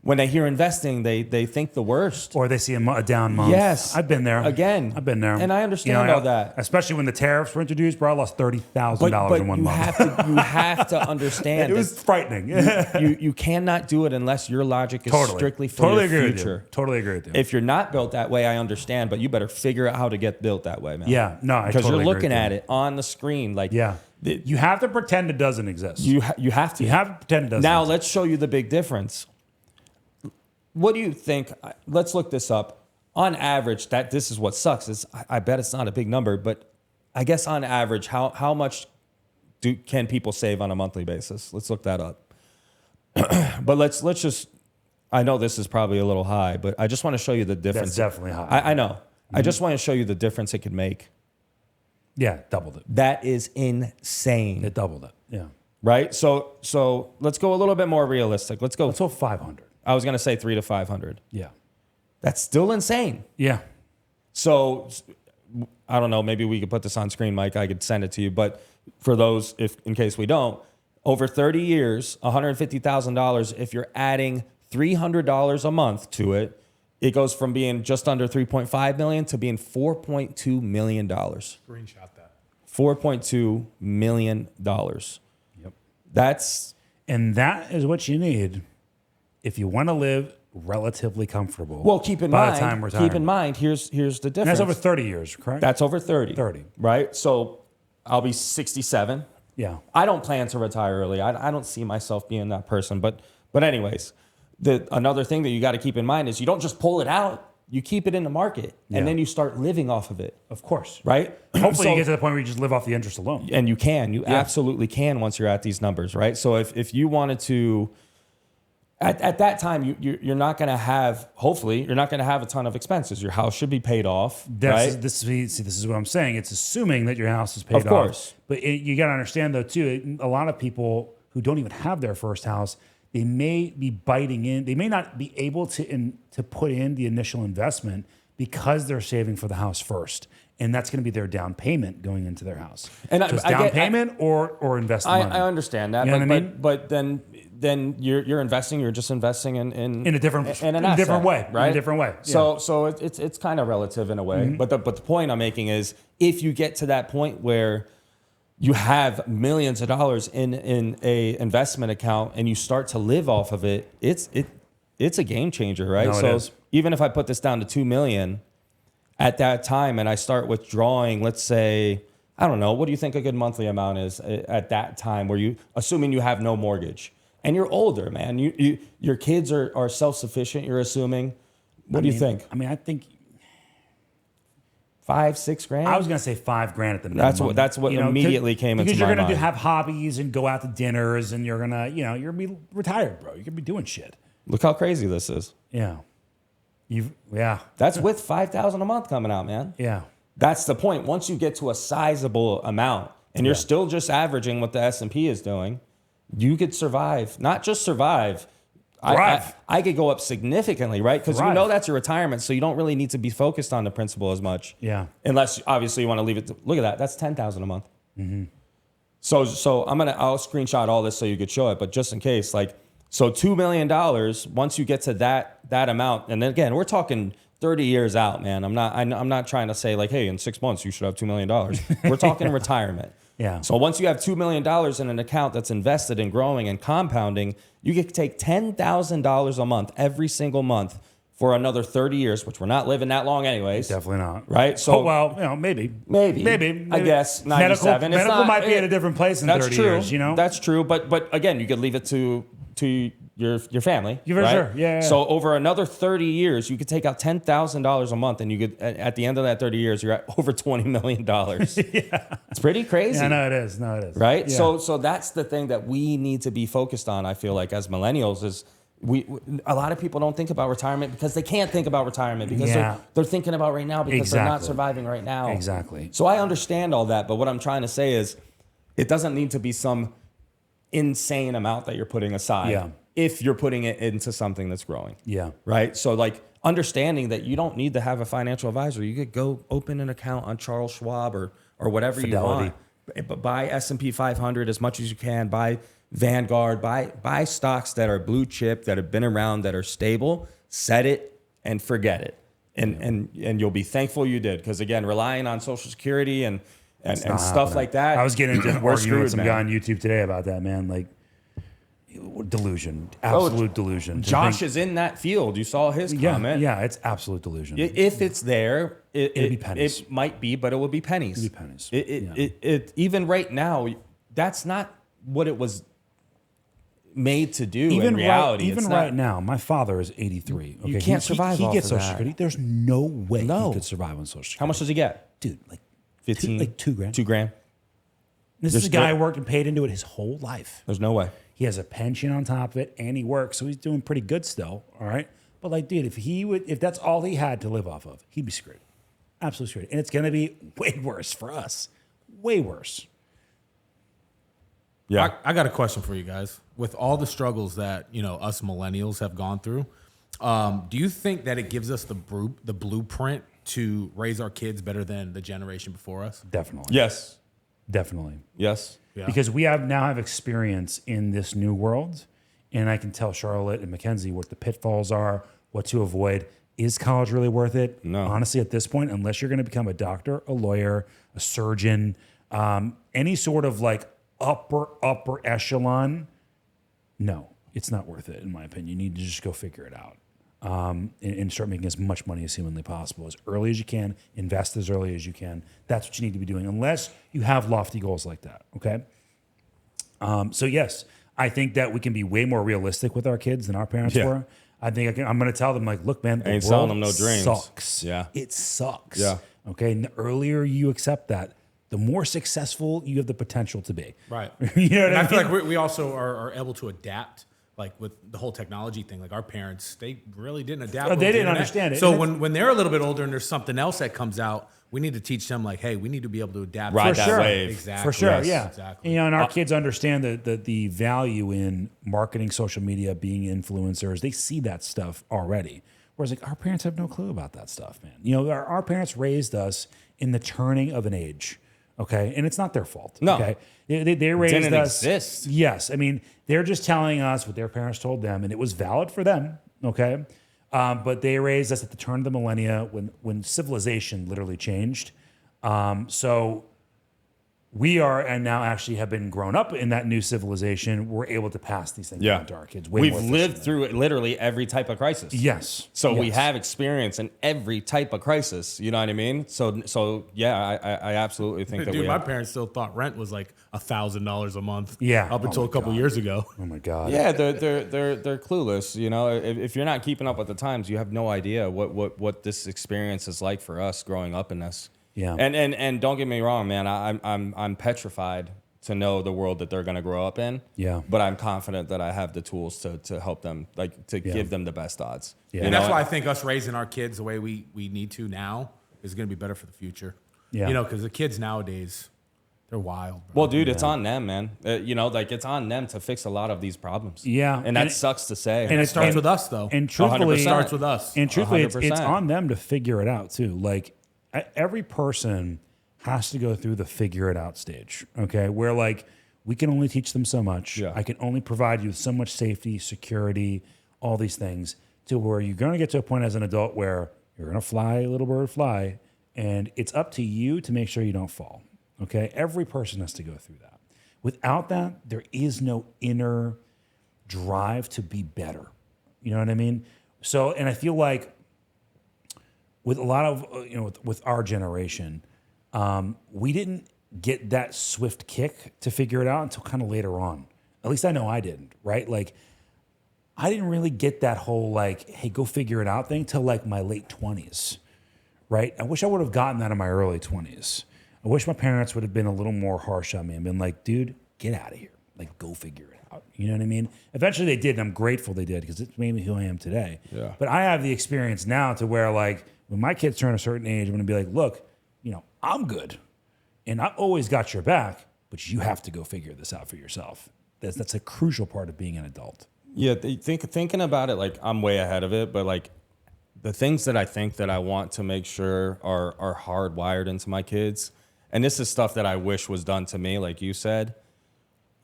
when they hear investing, they think the worst. Or they see a down month. Yes. I've been there. Again. I've been there. And I understand all that. Especially when the tariffs were introduced, bro, I lost $30,000 in 1 month. You have to understand. It was frightening. You cannot do it unless your logic is strictly for your future. Totally agree with you. If you're not built that way, I understand, but you better figure out how to get built that way, man. Yeah, no, because you're looking at it on the screen, like you have to pretend it doesn't exist. You have to. You have to pretend it doesn't. Now exist. let's show you the big difference. What do you think? Let's look this up. On average, this is what sucks. Is I bet it's not a big number, but I guess on average, how much can people save on a monthly basis? Let's look that up. But let's just. I know this is probably a little high, but I just want to show you the difference. That's definitely high. I know. Mm-hmm. I just want to show you the difference it could make. Yeah, doubled it. That is insane. It doubled it. Yeah. Right. So let's go a little bit more realistic. Let's go 500. I was going to say 300 to 500. Yeah. That's still insane. Yeah. So I don't know. Maybe we could put this on screen, Mike. I could send it to you. But for those, in case we don't, over 30 years, $150,000, if you're adding $300 a month to it, it goes from being just under 3.5 million to being $4.2 million. Screenshot that. $4.2 million. Yep. And that is what you need if you want to live relatively comfortable. Well, keep in mind, here's the difference. And that's over 30 years, correct? That's over 30. 30. Right? So I'll be 67. Yeah. I don't plan to retire early. I don't see myself being that person. But anyways, another thing that you got to keep in mind is you don't just pull it out. You keep it in the market, and then you start living off of it. Of course. Right? Hopefully you get to the point where you just live off the interest alone. And you can. You absolutely can once you're at these numbers, right? So if you wanted to... At that time, you're not going to have, hopefully, you're not going to have a ton of expenses. Your house should be paid off, right? This is what I'm saying. It's assuming that your house is paid off. Of course. But you got to understand, though, too, a lot of people who don't even have their first house, they may be biting in. They may not be able to put in the initial investment because they're saving for the house first. And that's going to be their down payment going into their house. And so it's down payment or invest money. I understand that, but then you're investing. You're just investing in a different way, right? In a different way. Yeah. So it's kind of relative in a way. Mm-hmm. But the point I'm making is, if you get to that point where you have millions of dollars in a investment account and you start to live off of it, it's a game changer, right? No, so even if I put this down to $2 million at that time and I start withdrawing, let's say, I don't know, what do you think a good monthly amount is at that time, where you, assuming you have no mortgage and you're older, man, your kids are self-sufficient, you're assuming. What do you think? I mean, I think $5-6 grand. I was going to say $5 at the minimum. That's what immediately came into my mind. Because you're going to have hobbies and go out to dinners, and you're going to, you're going to be retired, bro. You're going to be doing shit. Look how crazy this is. Yeah. That's with $5,000 a month coming out, man. Yeah. That's the point. Once you get to a sizable amount and you're still just averaging what the S&P is doing, you could survive. Not just survive. I could go up significantly, right? Because you know that's your retirement, so you don't really need to be focused on the principal as much. Yeah. Unless obviously you want to leave it. Look at that. That's $10,000 a month. Mm-hmm. So I'll screenshot all this so you could show it, but just in case, so $2 million, once you get to that amount, and then again, we're talking 30 years out, man. I'm not trying to say hey, in 6 months you should have $2 million. We're talking retirement. Yeah. So once you have $2 million in an account that's invested in growing and compounding, you can take $10,000 a month every single month for another 30 years, which we're not living that long anyways. Definitely not. Right? So maybe. I guess 97. Medical might be at a different place in 30 years, That's true. But again, you could leave it to your family. For sure. Yeah. So over another 30 years, you could take out $10,000 a month, and you could, at the end of that 30 years, you're at over $20 million. Yeah. It's pretty crazy. Yeah, no, it is. Right? Yeah. So that's the thing that we need to be focused on, I feel like, as millennials, is a lot of people don't think about retirement because they can't think about retirement because they're thinking about right now because they're not surviving right now. Exactly. So I understand all that, but what I'm trying to say is it doesn't need to be some insane amount that you're putting aside if you're putting it into something that's growing. Yeah. Right? So understanding that you don't need to have a financial advisor. You could go open an account on Charles Schwab or whatever Fidelity. You want. Buy S&P 500 as much as you can. Buy Vanguard, buy stocks that are blue chip, that have been around, that are stable, set it and forget it. And you'll be thankful you did. Because again, relying on Social Security and stuff like that. I was getting into we're arguing screwed, with some man. guy on YouTube today about that, man. Like, delusion, absolute delusion. Josh is in that field. You saw his comment. Yeah, it's absolute delusion. If it's there, it'll be pennies. It might be, but it will be pennies. It'll be pennies. It even right now, that's not what it was made to do in reality. Even right now, my father is 83. Okay? You can't survive He off gets of Social that. Security. There's no way he could survive on Social Security. How much does he get? Dude, like 15? like $2,000. $2,000. This is a guy who worked and paid into it his whole life. There's no way. He has a pension on top of it, and he works, so he's doing pretty good still. All right, but like, dude, if that's all he had to live off of, he'd be screwed, absolutely screwed, and it's gonna be way worse for us, way worse. Yeah, I got a question for you guys. With all the struggles that us millennials have gone through, do you think that it gives us the blueprint to raise our kids better than the generation before us? Definitely. Yes. Definitely. Yes. Yeah. Because we now have experience in this new world, and I can tell Charlotte and Mackenzie what the pitfalls are, what to avoid. Is college really worth it? No. Honestly, at this point, unless you're going to become a doctor, a lawyer, a surgeon, any sort of like upper echelon, no, it's not worth it, in my opinion. You need to just go figure it out. And start making as much money as humanly possible as early as you can. Invest as early as you can. That's what you need to be doing, unless you have lofty goals like that. Okay. So yes, I think that we can be way more realistic with our kids than our parents were. I think I'm going to tell them, like, look, man, the Ain't world selling them no dreams. sucks. Yeah. It sucks. Yeah. Okay. And the earlier you accept that, the more successful you have the potential to be. Right. You know what I I feel mean? like we also are able to adapt. Like with the whole technology thing, like our parents, they really didn't adapt. They with the didn't internet. understand it. So And when they're a little bit older and there's something else that comes out, we need to teach them like, hey, we need to be able to adapt. Ride For that sure. wave. Exactly. For sure, Yes, yeah. exactly. And our kids understand the value in marketing, social media, being influencers. They see that stuff already. Whereas like our parents have no clue about that stuff, man. Our parents raised us in the turning of an age, okay? And it's not their fault, No. okay? They raised Didn't us. exist. Yes, I mean, they're just telling us what their parents told them, and it was valid for them, okay? But they raised us at the turn of the millennia when civilization literally changed. So we are, and now actually have been grown up in that new civilization. We're able to pass these things on to our kids. Way We've more lived efficiently. through literally every type of crisis. Yes. So we Yes. have experience in every type of crisis. You know what I mean? So yeah, I absolutely think that Dude, we my have. parents still thought rent was like $1,000 a month. Yeah. Up until Oh a my couple God. years ago. Oh my God. Yeah, they're clueless. You know, if you're not keeping up with the times, you have no idea what this experience is like for us growing up in this. Yeah. And don't get me wrong, man. I'm petrified to know the world that they're going to grow up in. Yeah. But I'm confident that I have the tools to help them, like to give them the best odds. Yeah. You And know? that's why I think us raising our kids the way we need to now is going to be better for the future. Yeah. Because the kids nowadays, they're wild. Bro. Well, dude, it's on them, man. It's on them to fix a lot of these problems. Yeah. And that And- sucks to say. And it starts with us, though. And truthfully, 100%. starts with us. And truthfully, it's 100%. on them to figure it out too. Like every person has to go through the figure it out stage. Okay, where like we can only teach them so much. Yeah. I can only provide you with so much safety, security, all these things. To where you're going to get to a point as an adult where you're going to fly, little bird, fly, and it's up to you to make sure you don't fall. Okay, every person has to go through that. Without that, there is no inner drive to be better. You know what I mean? So, and I feel like with a lot of, with our generation, we didn't get that swift kick to figure it out until kind of later on. At least I know I didn't, right? Like, I didn't really get that whole, like, hey, go figure it out thing till like my late 20s, right? I wish I would have gotten that in my early 20s. I wish my parents would have been a little more harsh on me and been like, dude, get out of here. Like, go figure it out. You know what I mean? Eventually they did, and I'm grateful they did because it made me who I am today. Yeah. But I have the experience now to where, like, when my kids turn a certain age, I'm going to be like, look, I'm good. And I always got your back, but you have to go figure this out for yourself. That's a crucial part of being an adult. Yeah, thinking about it, like I'm way ahead of it, but like the things that I think that I want to make sure are hardwired into my kids, and this is stuff that I wish was done to me, like you said.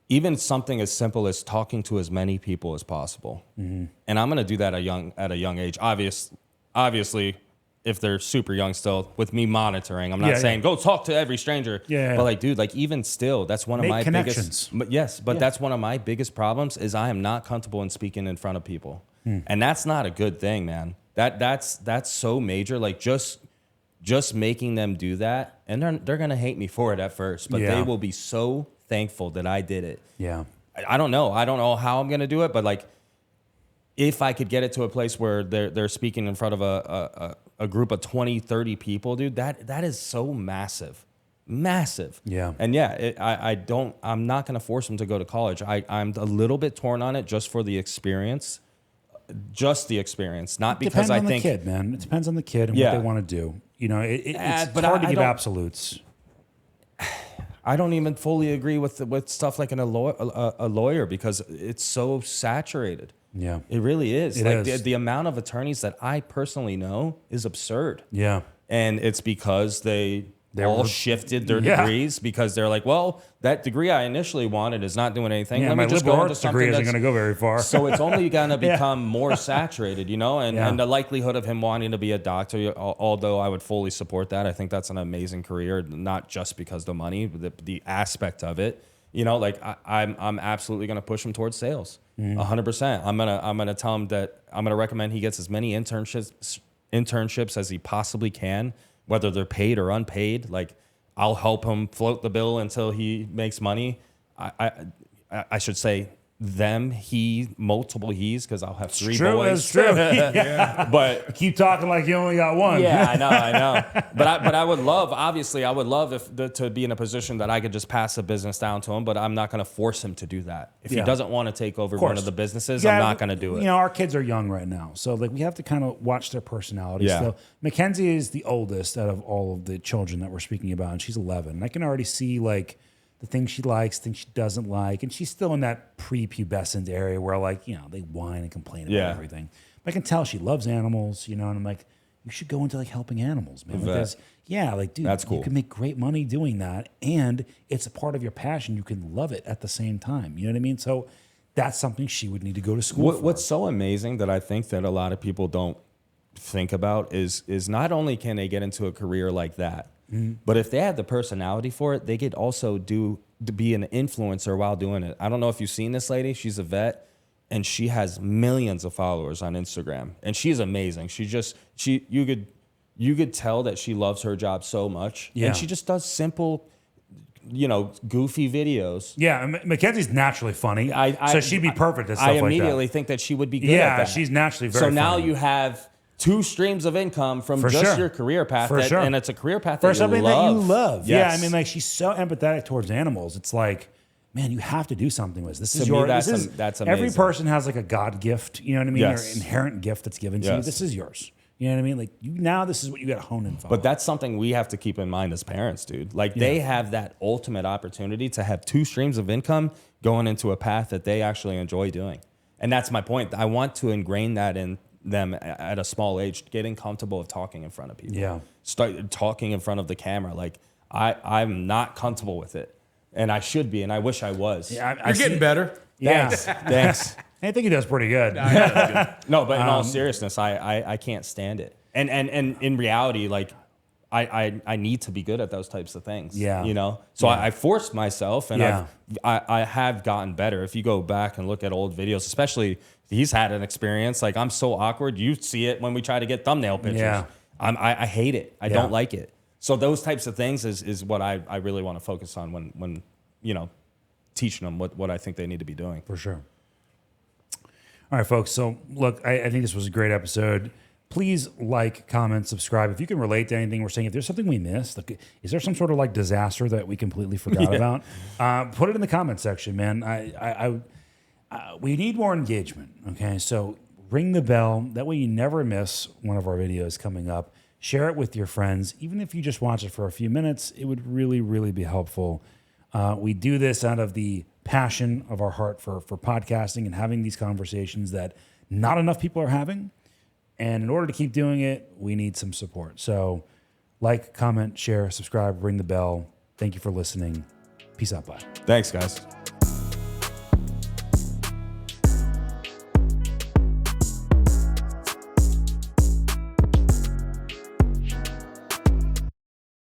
even something as simple as talking to as many people as possible. Mm-hmm. And I'm going to do that at a young age. Obviously, if they're super young still, with me monitoring, I'm not saying go talk to every stranger. Yeah. But like, dude, like even still, that's one of my biggest. Yes, but that's one of my biggest problems is I am not comfortable in speaking in front of people, and that's not a good thing, man. That's so major. Like just making them do that, and they're gonna hate me for it at first, but they will be so thankful that I did it. Yeah. I don't know how I'm gonna do it, but like if I could get it to a place where they're speaking in front of a group of 20, 30 people, dude, that is so massive. Yeah. And I'm not gonna force them to go to college. I'm a little bit torn on it just for the experience. Just the experience, not because I think. Depends on the kid, man. It depends on the kid and what they want to do. You know, it's hard to give absolutes. I don't even fully agree with like a lawyer because it's so saturated. Yeah, it really is. The amount of attorneys that I personally know is absurd. Yeah, and it's because they all shifted their degrees because they're like, well, that degree I initially wanted is not doing anything. Yeah, Let me just go into something degree isn't going to go very far. So it's only going to become more saturated, you know, and the likelihood of him wanting to be a doctor, although I would fully support that. I think that's an amazing career, not just because the money, but the aspect of it. You know, like I'm absolutely going to push him towards sales, 100%. I'm gonna tell him that I'm gonna recommend he gets as many internships as he possibly can, whether they're paid or unpaid. Like I'll help him float the bill until he makes money. I should say them, multiple he's, because I'll have three boys. That's true. Yeah. But keep talking like you only got one. Yeah, I know. But I would love, obviously, to be in a position that I could just pass the business down to him. But I'm not going to force him to do that. If he doesn't want to take over one of the businesses, I'm not going to do it. You know, our kids are young right now, so like we have to kind of watch their personalities. Yeah. So Mackenzie is the oldest out of all of the children that we're speaking about, and she's 11. And I can already see like the things she likes, things she doesn't like. And she's still in that pre-pubescent area where, like, you know, they whine and complain about everything. But I can tell she loves animals, you know, and I'm like, you should go into, like, helping animals, man. Because, dude, that's cool. You can make great money doing that. And it's a part of your passion. You can love it at the same time. You know what I mean? So that's something she would need to go to school for. What's so amazing that I think that a lot of people don't think about is not only can they get into a career like that, but if they had the personality for it, they could also be an influencer while doing it. I don't know if you've seen this lady. She's a vet, and she has millions of followers on Instagram, and she's amazing. You could tell that she loves her job so much, and she just does simple, you know, goofy videos. Yeah, Mackenzie's naturally funny, so she'd be perfect at stuff like that. I immediately think that she would be good at that. Yeah, she's naturally very funny. So now you have two streams of income from your career path, and it's a career path that you love. Yes. Yeah, I mean, like she's so empathetic towards animals. It's like, man, you have to do something with this. This is yours. That's amazing. Every person has like a God gift, you know what I mean, or inherent gift that's given to you. This is yours. You know what I mean? Like now, this is what you got to hone in on. But that's something we have to keep in mind as parents, dude. Like they have that ultimate opportunity to have two streams of income going into a path that they actually enjoy doing, and that's my point. I want to ingrain that in them at a small age, getting comfortable of talking in front of people. Start talking in front of the camera. Like I'm not comfortable with it, and I should be, and I wish I was. You're getting better. Thanks. I think he does pretty good. No, but in all seriousness, I can't stand it. And in reality, like I need to be good at those types of things. Yeah. You know? So I forced myself, and I have gotten better. If you go back and look at old videos, especially he's had an experience. Like I'm so awkward. You see it when we try to get thumbnail pictures. Yeah. I hate it. I don't like it. So those types of things is what I really want to focus on when you know, teaching them what I think they need to be doing. For sure. All right, folks. So look, I think this was a great episode. Please like, comment, subscribe. If you can relate to anything we're saying, if there's something we missed, like, is there some sort of like disaster that we completely forgot about? Put it in the comment section, man. We need more engagement. Okay, so ring the bell. That way you never miss one of our videos coming up. Share it with your friends. Even if you just watch it for a few minutes, it would really, really be helpful. We do this out of the passion of our heart for podcasting and having these conversations that not enough people are having. And in order to keep doing it, we need some support. So like, comment, share, subscribe, ring the bell. Thank you for listening. Peace out. Bye. Thanks, guys.